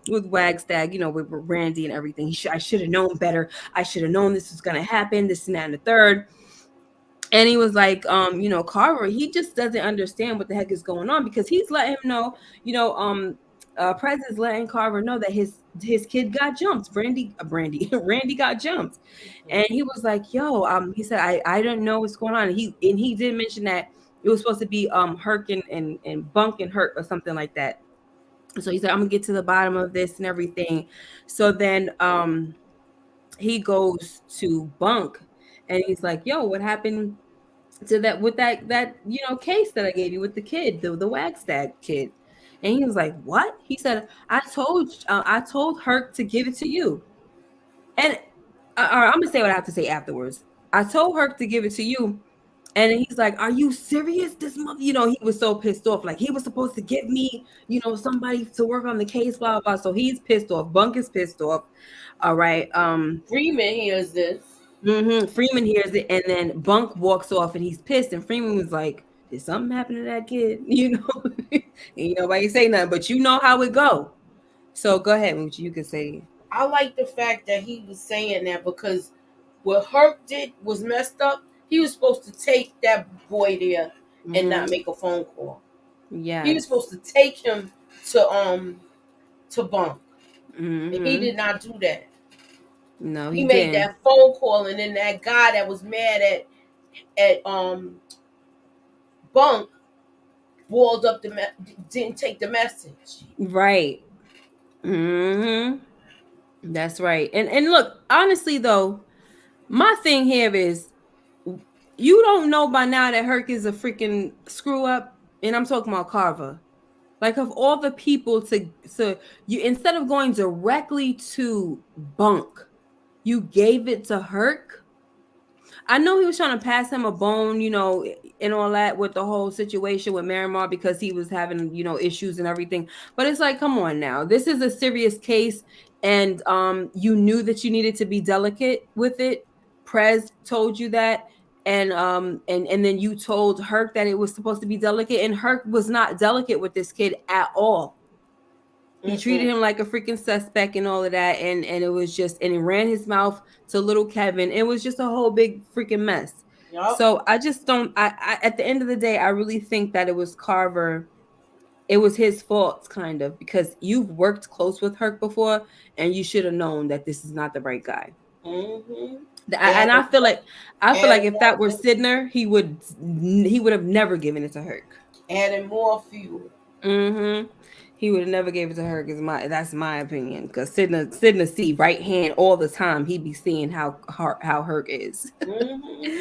with Wagstag, with Randy and everything. I should have known better. I should have known this was gonna happen. This and that and the third. And he was like, Carver, he just doesn't understand what the heck is going on, because he's letting him know, Prez is letting Carver know that his kid got jumped. Randy got jumped. And he was like, yo, he said, I don't know what's going on. And he did mention that it was supposed to be Herc and Bunk and Herc or something like that. So he said, I'm gonna get to the bottom of this and everything. So then he goes to Bunk and he's like, yo, what happened to that with that case that I gave you with the kid, the Wagstag kid? And he was like, what? He said, I told Herc to give it to you. And I'm gonna say what I have to say afterwards. I told Herc to give it to you. And then he's like, are you serious? This month, he was so pissed off. Like, he was supposed to give me, somebody to work on the case, blah, blah, blah. So he's pissed off. Bunk is pissed off. All right. Freeman hears this. Freeman hears it. And then Bunk walks off and he's pissed. And Freeman was like, did something happen to that kid? Ain't nobody say nothing, but you know how it go. So go ahead, Moochie. You can say. I like the fact that he was saying that, because what Herc did was messed up. He was supposed to take that boy there and not make a phone call. Yeah. He was supposed to take him to Bunk. And he did not do that. No, he made that phone call, and then that guy that was mad at Bunk walled up didn't take the message. Right. That's right. And look, honestly though, my thing here is, You don't know by now that Herc is a freaking screw up, and I'm talking about Carver. Like of all the people to you, instead of going directly to Bunk, you gave it to Herc. I know he was trying to pass him a bone, and all that with the whole situation with Miramar because he was having, issues and everything. But it's like, come on now. This is a serious case, and you knew that you needed to be delicate with it. Prez told you that. And then you told Herc that it was supposed to be delicate, and Herc was not delicate with this kid at all. He treated him like a freaking suspect and all of that, and it was just, and he ran his mouth to little Kevin. It was just a whole big freaking mess. Yep. So I just don't. I at the end of the day, I really think that it was Carver. It was his fault, kind of, because you've worked close with Herc before, and you should have known that this is not the right guy. Mm-hmm. And I feel like if that were Sidner, he would have never given it to Herc. Adding more fuel. Mm-hmm. He would have never gave it to Herc. That's my opinion. Because Sidner see right hand all the time. He be seeing how Herc is. Mm-hmm.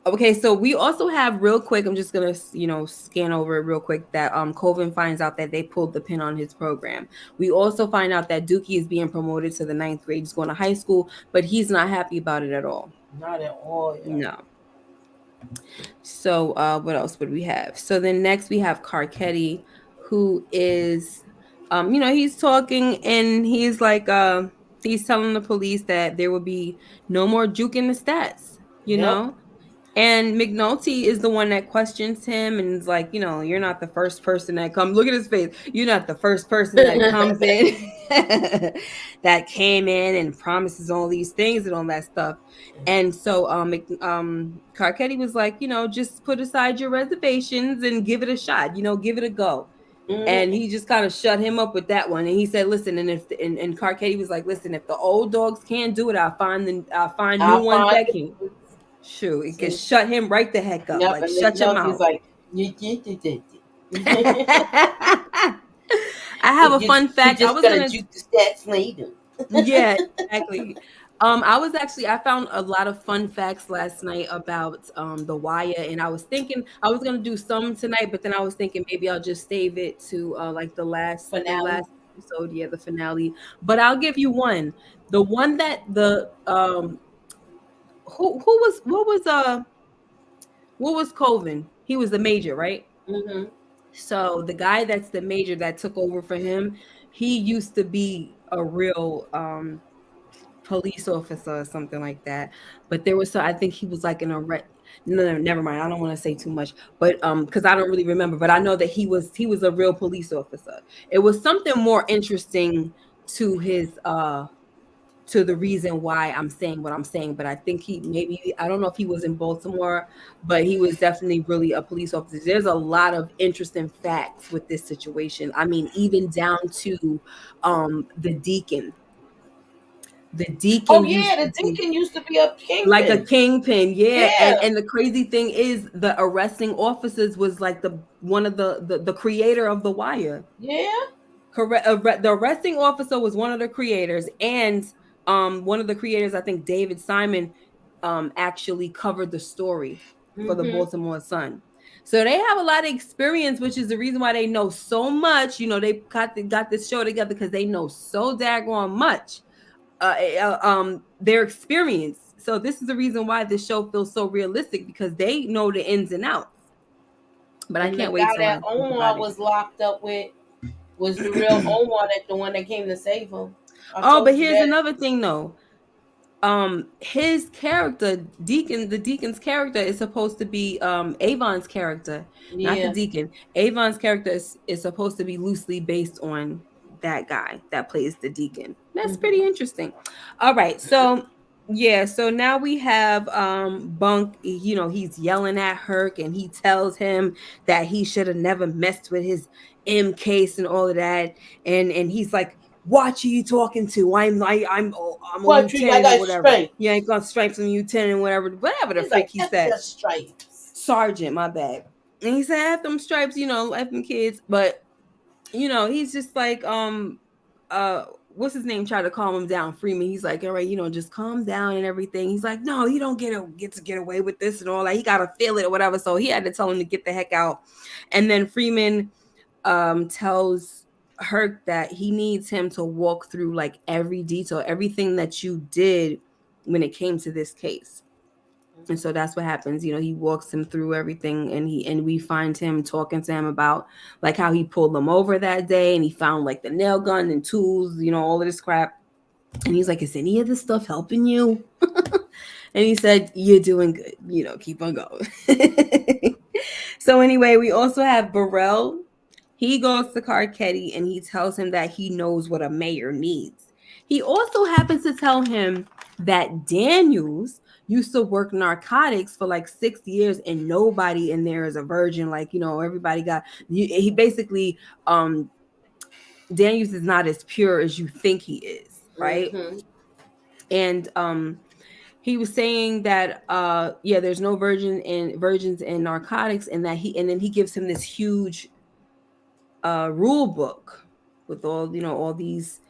Okay, so we also have real quick. I'm just gonna scan over it real quick. That Colvin finds out that they pulled the pin on his program. We also find out that Dookie is being promoted to the 9th grade. He's going to high school, but he's not happy about it at all. Not at all. Yeah. No. So what else would we have? So then next we have Carcetti, who is he's talking and he's like he's telling the police that there will be no more juking the stats, Yep. and McNulty is the one that questions him and is like, you're not the first person that comes. Look at his face. You're not the first person that comes in that came in and promises all these things and all that stuff. And so Carcetti was like, just put aside your reservations and give it a shot, give it a go. Mm-hmm. And he just kind of shut him up with that one. And he said, listen, and and Carcetti was like, listen, if the old dogs can't do it, I'll find new ones that can. Shoot, it can shut him right the heck up. Yep, like shut your mouth. Like, I have a fun fact. I was gonna juke the stats later. Yeah, exactly. I found a lot of fun facts last night about the Wire, and I was thinking I was gonna do some tonight, but then I was thinking maybe I'll just save it to like the last Finale. episode, the finale. But I'll give you one. The one that the what was Colvin? He was the major, right? Mm-hmm. So the guy that's the major that took over for him, he used to be a real police officer or something like that. But there was I think he was like an arrest. No, never mind. I don't want to say too much, but because I don't really remember. But I know that he was a real police officer. It was something more interesting to his to the reason why I'm saying what I'm saying. But I think I don't know if he was in Baltimore, but he was definitely really a police officer. There's a lot of interesting facts with this situation. I mean, even down to the deacon. The deacon. Oh yeah, the deacon used to be a kingpin. Like a kingpin, yeah. And the crazy thing is, the arresting officers was like one of the creator of the Wire. Yeah. Correct. The arresting officer was one of the creators, and one of the creators, I think David Simon, actually covered the story for the Baltimore Sun. So they have a lot of experience, which is the reason why they know so much. They got this show together because they know so daggone much. Their experience. So this is the reason why this show feels so realistic, because they know the ins and outs. But I can't wait. The guy that Omar was locked up with was the real Omar, the one that came to save him. But here's another thing though. His character, the deacon's character, is supposed to be Avon's character, not the deacon. Avon's character is supposed to be loosely based on that guy that plays the deacon. That's pretty interesting. All right, so so now we have Bunk. He's yelling at Herc, and he tells him that he should have never messed with his M case and all of that, and he's like, "Watch who you talking to? I'm a lieutenant or whatever. Stripes. You ain't got stripes on lieutenant, whatever the freak he said. Sergeant, my bad." And he said, "F them stripes, F them kids." But he's just like, what's his name, tried to calm him down, Freeman. He's like, all right, just calm down and everything. He's like, no, you don't get to get away with this and all. Like, he gotta feel it or whatever. So he had to tell him to get the heck out. And then Freeman tells Herc that he needs him to walk through like every detail, everything that you did when it came to this case. And so that's what happens. He walks him through everything, and we find him talking to him about like how he pulled them over that day, and he found like the nail gun and tools, all of this crap. And he's like, is any of this stuff helping you? And he said, you're doing good, keep on going. So anyway, we also have Burrell. He goes to Carcetti and he tells him that he knows what a mayor needs. He also happens to tell him that Daniels used to work narcotics for like 6 years and nobody in there is a virgin. Like, everybody he basically, Daniels is not as pure as you think he is. Right. Mm-hmm. And, he was saying that, there's no virgins in narcotics, and then he gives him this huge rule book with all these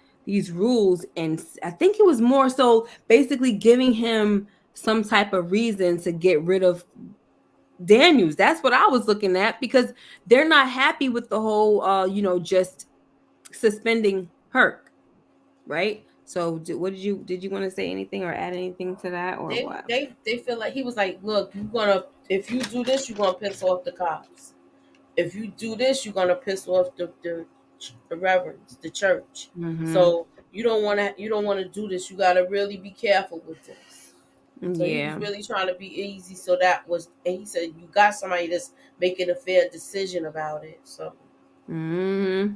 rules. And I think it was more so basically giving him some type of reason to get rid of Daniels. That's what I was looking at, because they're not happy with the whole, just suspending Herc, right? So did you want to say anything or add anything to that, or what? They feel like he was like, look, if you do this, you're gonna piss off the cops. If you do this, you're gonna piss off the reverends, the church. Mm-hmm. So you don't want to do this. You gotta really be careful with this. So he was really trying to be easy. So and he said, you got somebody that's making a fair decision about it. So. Mm-hmm.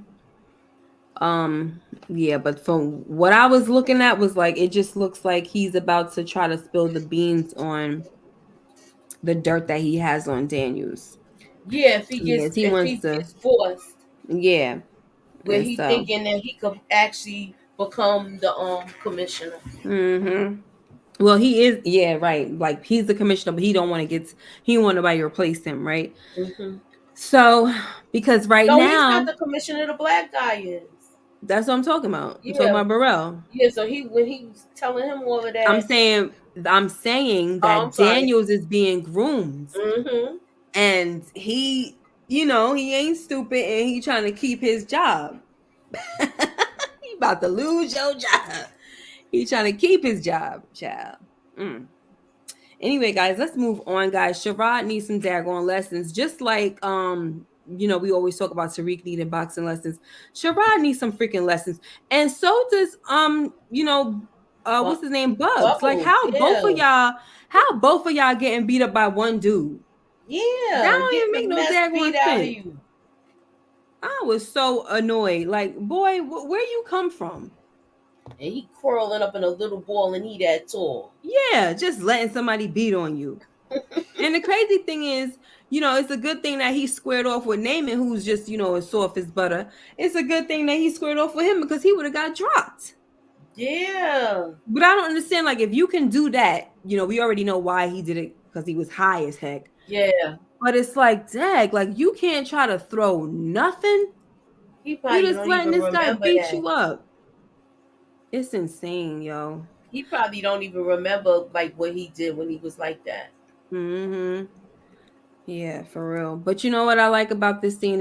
But from what I was looking at was like, it just looks like he's about to try to spill the beans on the dirt that he has on Daniels. Yeah, if he gets forced. Yeah. Where he's thinking that he could actually become the commissioner. Mm-hmm. Well, he is, yeah, right. Like, he's the commissioner, but he don't want nobody to replace him, right? Mm-hmm. So, because now he's not the commissioner. The black guy is. That's what I'm talking about. Yeah. I'm talking about Burrell. Yeah, so when he was telling him all of that. I'm saying that Daniels is being groomed. Mm-hmm. And he, he ain't stupid, and he trying to keep his job. He about to lose your job. He trying to keep his job, child. Anyway, guys, let's move on, guys. Sherrod needs some daggone lessons. Just like, we always talk about Tariq needing boxing lessons. Sherrod needs some freaking lessons. And so does, what's his name? Bubs. Like, how both of y'all getting beat up by one dude? Yeah. That don't even make no daggone sense. I was so annoyed. Like, boy, where you come from? And he curling up in a little ball and he that tall. Yeah, just letting somebody beat on you. And the crazy thing is, it's a good thing that he squared off with Naaman, who's just, as soft as butter. It's a good thing that he squared off with him, because he would have got dropped. Yeah. But I don't understand, like, if you can do that, we already know why he did it, because he was high as heck. Yeah. But it's like, dag, like, you can't try to throw nothing. He probably You're just letting this guy beat you up. It's insane, yo. He probably don't even remember like what he did when he was like that. Mm-hmm. Yeah, for real. But you know what I like about this scene?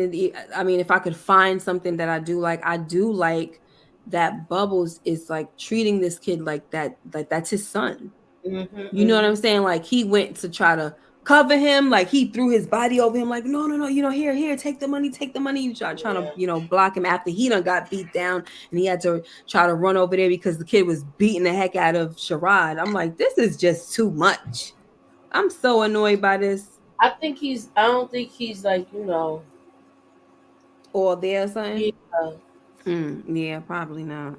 I mean, if I could find something that I do like that Bubbles is like treating this kid like that's his son. Mm-hmm, you know what I'm saying? Like, he went to try to cover him, like he threw his body over him, like, no, here, take the money. You trying to, block him after he done got beat down, and he had to try to run over there because the kid was beating the heck out of Sherrod. I'm like, this is just too much. I'm so annoyed by this. I don't think he's like, all there or something. Yeah. Yeah, probably not.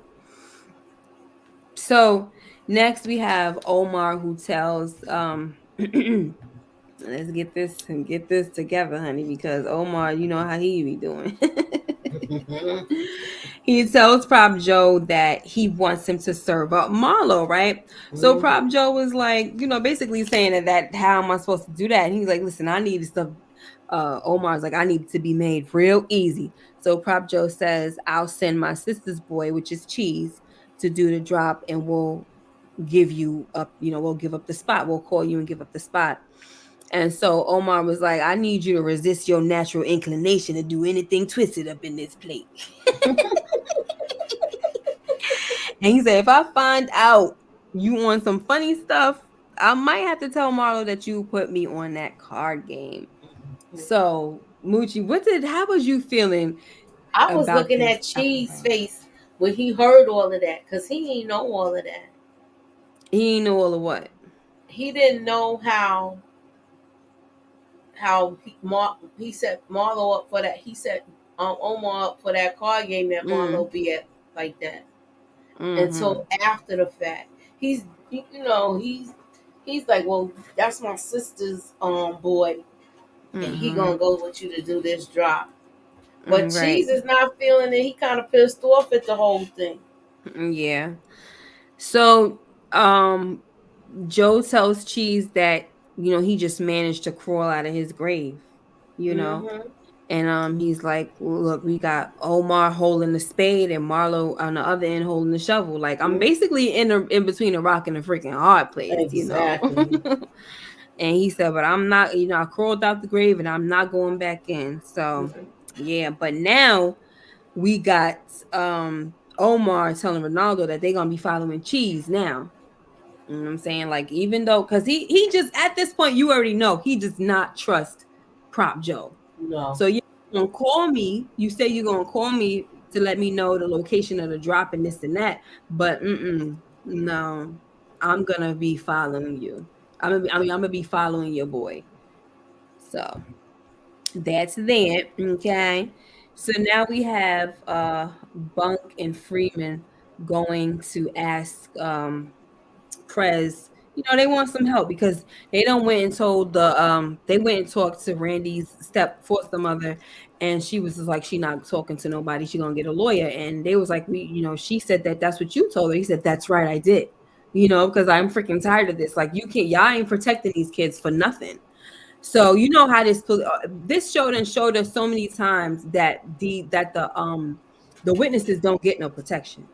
So next we have Omar, who tells let's get this together, honey, because Omar, you know how he be doing. He tells Prop Joe that he wants him to serve up Marlo, right? Mm-hmm. So Prop Joe was like, basically saying that how am I supposed to do that? And he's like, listen, I need Omar's like, I need it to be made real easy. So Prop Joe says, I'll send my sister's boy, which is Cheese, to do the drop, and we'll give you up, we'll give up the spot. We'll call you and give up the spot. And so Omar was like, I need you to resist your natural inclination to do anything twisted up in this plate. And he said, if I find out you on some funny stuff, I might have to tell Marlo that you put me on that card game. So, Moochie, how was you feeling I was about looking this at Cheese' episode? face when he heard all of that, because he didn't know all of that. He didn't know all of what? He didn't know how he set Marlo up for that. He set Omar up for that card game that Marlo be at like that. Until after the fact, he's like, well, that's my sister's boy, and he gonna go with you to do this drop. But Cheese is not feeling it. He kind of pissed off at the whole thing. Yeah. So, Joe tells Cheese that he just managed to crawl out of his grave, and he's like, look, we got Omar holding the spade and Marlo on the other end holding the shovel. Like, I'm basically in between a rock and a freaking hard place, Exactly. And he said, but I'm not, I crawled out the grave and I'm not going back in. So yeah, but now we got Omar telling Ronaldo that they're gonna be following Cheese now. You know what I'm saying? Like, even though, because he just, at this point, you already know he does not trust Prop Joe. No. So you're gonna call me. You say you're gonna call me to let me know the location of the drop and this and that. But no, I'm gonna be following you. I'm gonna be following your boy. So that's that. Okay. So now we have Bunk and Freeman going to ask Prez, they want some help because they don't went and told they went and talked to Randy's foster mother, and she was just like, she not talking to nobody, she gonna get a lawyer. And they was like, she said that's what you told her. He said, that's right, I did, because I'm freaking tired of this. Like, y'all ain't protecting these kids for nothing. So how this showed us so many times that the witnesses don't get no protection.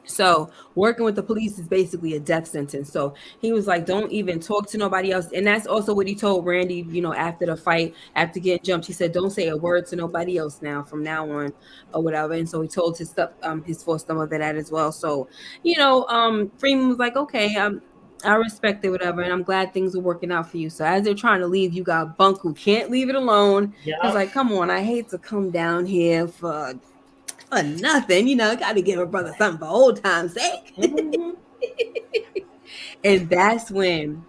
So working with the police is basically a death sentence. So he was like, don't even talk to nobody else. And that's also what he told Randy, after the fight, after getting jumped. He said, don't say a word to nobody else from now on or whatever. And so he told his foster mother that as well. So, Freeman was like, okay, I respect it, whatever. And I'm glad things are working out for you. So as they're trying to leave, you got Bunk who can't leave it alone. Yep. He's like, come on, I hate to come down here for nothing, got to give a brother something for old time's sake. And that's when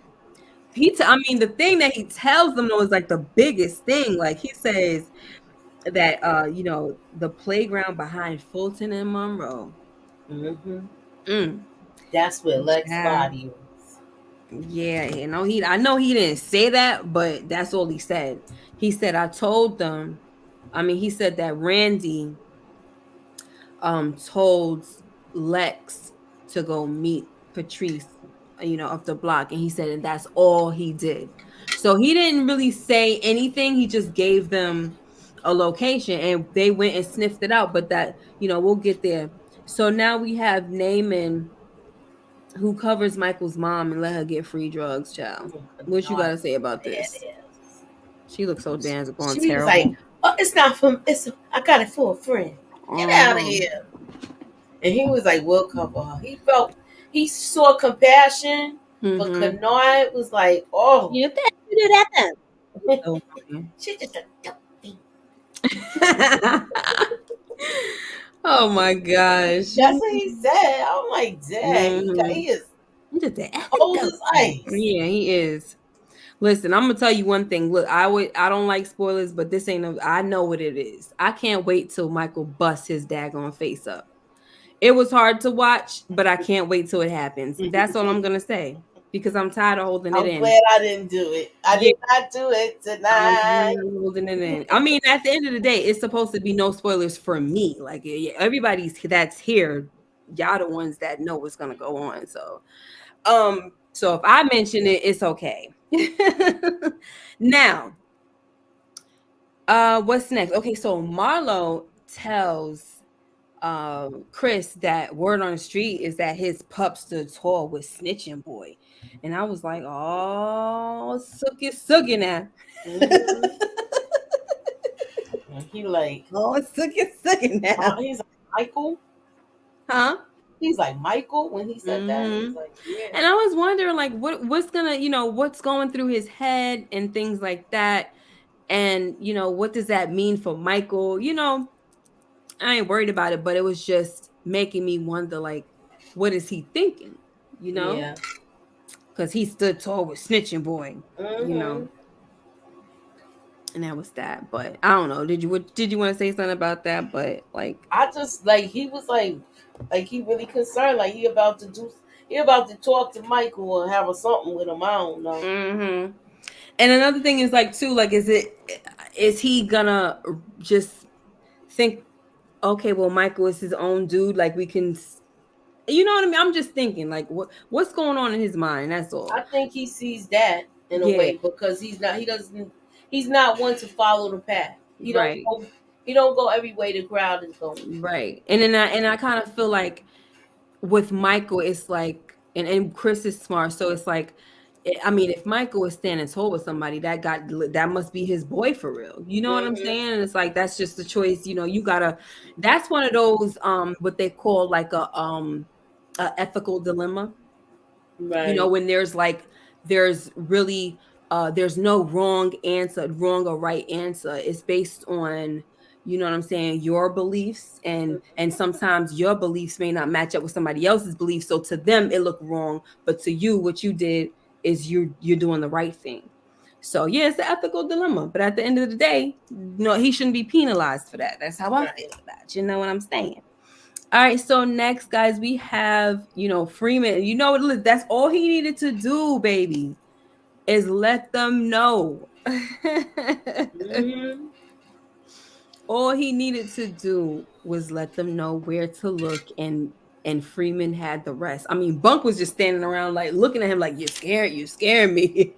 the thing that he tells them though is like the biggest thing. Like, he says that the playground behind Fulton and Monroe. That's where Lex's body was. Yeah, I know he didn't say that, but that's all he said. He said, I told them. He said that Randy told Lex to go meet Patrice, up the block, and he said, and that's all he did. So he didn't really say anything. He just gave them a location, and they went and sniffed it out. But that, we'll get there. So now we have Naaman, who covers Michael's mom and let her get free drugs. Child, what you gotta say about this? She looks so damn terrible. She was like, oh, it's not from. I got it for a friend. Get out of here. And he was like, we'll cover her. He saw compassion, but Kennard was like, oh. You do that then. Oh, She's just a dumb thing. Oh my gosh. That's what he said. I'm like, dang, he is cold as ice. Yeah, he is. Listen, I'm gonna tell you one thing. Look, I don't like spoilers, but this ain't I know what it is. I can't wait till Michael busts his daggone face up. It was hard to watch, but I can't wait till it happens. That's all I'm gonna say, because I'm tired of holding it in. I'm glad I didn't do it. I did not do it tonight. I'm holding it in. At the end of the day, it's supposed to be no spoilers for me. Like, everybody's that's here, y'all the ones that know what's gonna go on. So, so if I mention it, it's okay. Now, What's next? Okay, so Marlo tells Chris that word on the street is that his pup stood tall with snitching boy. And I was like, oh, sookie now. Mm-hmm. And he like, Oh, sookie now. he's like Michael. Huh? He's like Michael when he said that. Hmm. He's like, yeah, And I was wondering, like, what's gonna, what's going through his head and things like that. And, what does that mean for Michael? I ain't worried about it, but it was just making me wonder, like, what is he thinking? You know? yeah. Because he stood tall with snitching boy, you Mm-hmm. know, and that was that. But I don't know. Did you want to say something about that? But like, I just like he was like he really concerned. Like he about to talk to Michael or have a something with him. I don't know. mm-hmm. And another thing is like too, like, is he gonna just think, okay, well, Michael is his own dude, like we can, you know what I mean? I'm just thinking, like, what's going on in his mind? That's all. I think he sees that in a Yeah, way because he's not one to follow the path. right. He don't go every way the crowd is going. Right. And I kind of feel like with Michael, it's like, and Chris is smart, so it's like, I mean, if Michael is standing tall with somebody, that must be his boy for real. You know what I'm Mm-hmm. saying? And it's like that's just the choice. You gotta. That's one of those what they call like a ethical dilemma, Right. when there's like there's really there's no wrong or right answer. It's based on, you know what I'm saying, your beliefs, and sometimes your beliefs may not match up with somebody else's beliefs, so to them it looked wrong, but to you what you did is you're doing the right thing. So yeah, it's the ethical dilemma, but at the end of the day, no, he shouldn't be penalized for that. That's how I Right. feel about it. You know what I'm saying? All right, so next, guys, we have, Freeman. That's all he needed to do, baby, is let them know. Mm-hmm. All he needed to do was let them know where to look, and Freeman had the rest. I mean, Bunk was just standing around like looking at him like, you're scaring me.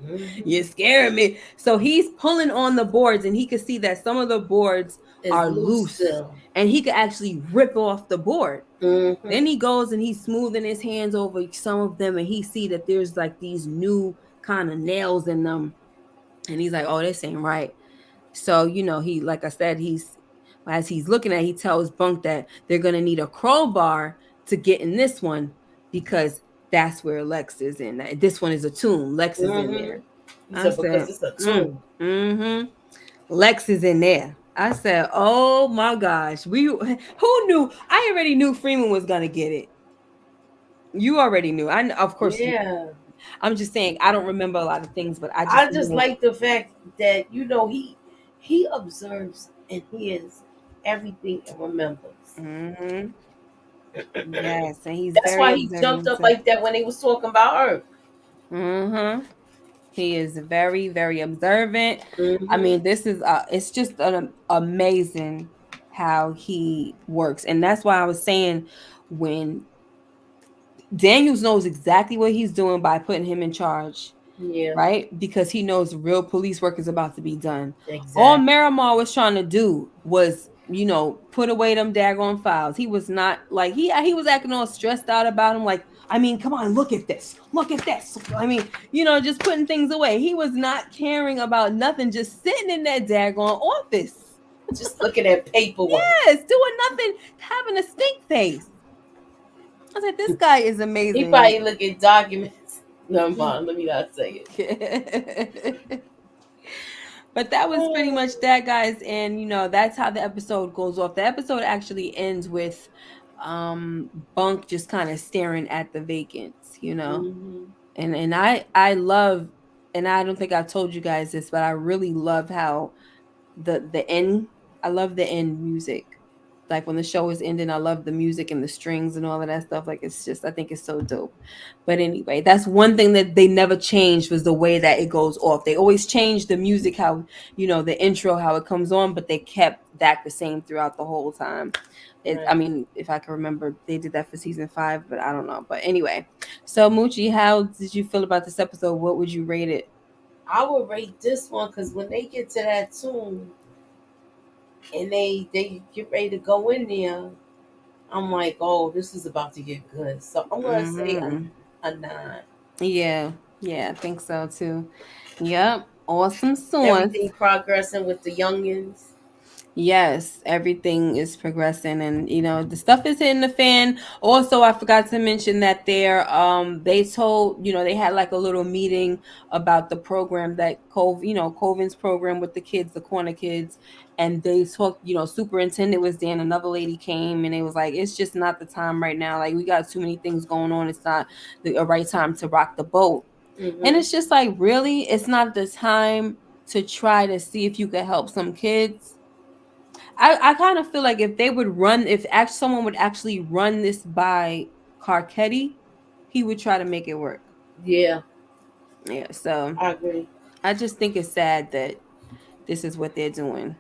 Mm-hmm. You're scaring me. So he's pulling on the boards, and he could see that some of the boards It's are loose loose, still. and he could actually rip off the board. Mm-hmm. Then he goes and he's smoothing his hands over some of them, and he see that there's like these new kind of nails in them, and he's like, "Oh, this ain't right." So he, like I said, as he's looking at, he tells Bunk that they're gonna need a crowbar to get in this one because that's where Lex is in. This one is a tomb. Lex is in Mm-hmm. there. He I said because said, it's a tomb. mm-hmm. Lex is in there. I said, "Oh my gosh, who knew? I already knew Freeman was gonna get it. You already knew. Of course, Yeah. I'm just saying I don't remember a lot of things, but I just I just know. like the fact that he observes and hears everything and remembers. Hmm. Yes, and he's That's very why he observant. jumped up like that when they was talking about her. Mm-hmm. He is very, very observant. I Mm-hmm. mean, it's just amazing how he works, and that's why I was saying when Daniels knows exactly what he's doing by putting him in charge, Yeah, right? Because he knows real police work is about to be done. All exactly. Miramar was trying to do was, put away them daggone files. He was not like he was acting all stressed out about him. Like, I mean, come on, look at this, look at this. I mean, just putting things away. He was not caring about nothing, just sitting in that daggone office. Just looking at paperwork. Yes, doing nothing, having a stink face. I was like, this guy is He amazing. probably look at documents. No, mind, let me not say But that was pretty it. much that, guys, and that's how the episode goes off. The episode actually ends with Bunk just kind of staring at the vacants. Mm-hmm. And I love, and I don't think I've told you guys this, but I really love how the end I love the end music. Like when the show is ending, I love the music and the strings and all of that stuff. Like it's just, I think it's so dope. But anyway, that's one thing that they never changed was the way that it goes off. They always change the music, how the intro, how it comes on, but they kept that the same throughout the whole time. I Right. mean, if I can remember, they did that for season 5, but I don't know. But anyway, so Moochie, how did you feel about this episode? What would you rate it? I would rate this one because when they get to that tune and they get ready to go in there, I'm like, oh, this is about to get good. So I'm gonna say Mm-hmm. a 9. Yeah, yeah, I think so too. Yep, awesome sauce. Everything progressing with the youngins. Yes, everything is progressing, and the stuff is hitting the fan. Also, I forgot to mention that they told, they had like a little meeting about the program that Colvin's program with the kids, the corner kids, and they talked, superintendent was there and another lady came and it was like, it's just not the time right now, like we got too many things going on, it's not the right time to rock the boat. And Mm-hmm. it's just like, really, it's not the time to try to see if you could help some kids. I kind of feel like if they would run, if actually someone would actually run this by Carcetti, he would try to make it work. Yeah, Yeah, so I agree. I just think it's sad that this is what they're doing.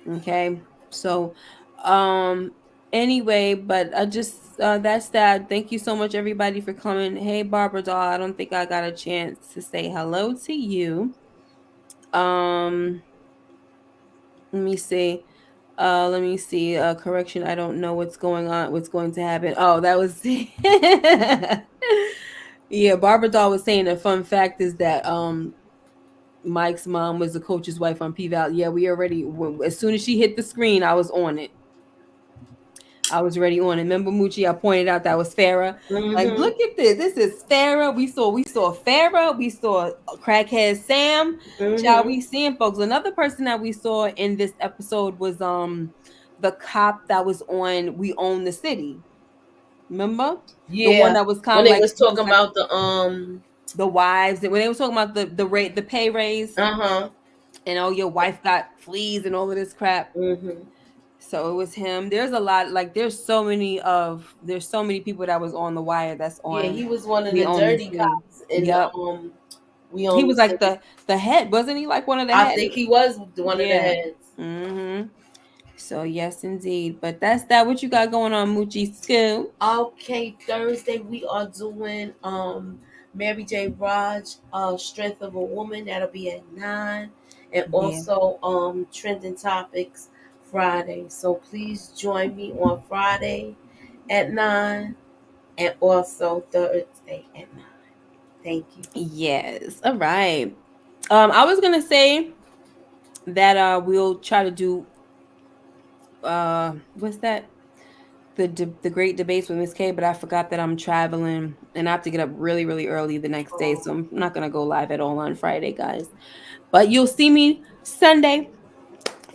Okay, so anyway, but I just that's that. Thank you so much, everybody, for coming. Hey, Barbara doll, I don't think I got a chance to say hello to you. Um, let me see. Let me see. Correction. I don't know what's going on. What's going to happen? Oh, that was. Yeah, Barbara Doll was saying a fun fact is that Mike's mom was the coach's wife on P Valley. Yeah, we already. As soon as she hit the screen, I was on it. I was ready on it. Remember, Moochie? I pointed out that was Farrah. Like, Mm-hmm. look at this. This is Farrah. We saw Farrah. We saw crackhead Sam. Shall Mm-hmm. we seeing folks? Another person that we saw in this episode was the cop that was on We Own the City. Remember? The one Yeah. that was kind When of they like was he was talking like about the wives. When they were talking about the rate, the pay raise, uh-huh. and oh, your wife got fleas and all of this crap. Mm-hmm. So it was him. There's a lot, like there's so many people that was on the wire that's Yeah, on he was one of We the Own the dirty City. cops in Yep. We He Own the was like City. the head, wasn't he? Like one of the I head. think he was one of the Yeah. heads. Mm-hmm. So yes, indeed. But that's that. What you got going on, Moochie School? Okay, Thursday we are doing Mary J. Raj, Strength of a Woman. That'll be at 9. And Yeah. also Trending Topics Friday. So please join me on Friday at 9 and also Thursday at 9. Thank you. Yes. All right. I was gonna say that we'll try to do what's that? The great debates with Miss K, but I forgot that I'm traveling and I have to get up really, really early the next day. Oh, So I'm not gonna go live at all on Friday, guys. But you'll see me Sunday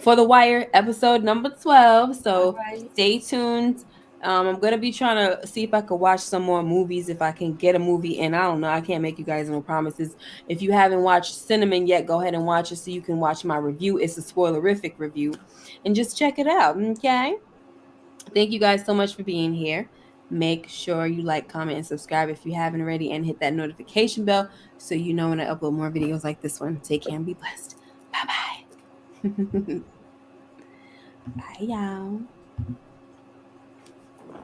for The Wire episode number 12. all So right. stay tuned. I'm gonna be trying to see if I could watch some more movies, if I can get a movie in. I don't know. I can't make you guys no promises. If you haven't watched Cinnamon yet, go ahead and watch it so you can watch my review. It's a spoilerific review, and just check it out. Okay. Thank you guys so much for being here. Make sure you like, comment, and subscribe if you haven't already, and hit that notification bell so you know when I upload more videos like this one. Take care and be blessed. Bye bye. Bye, y'all.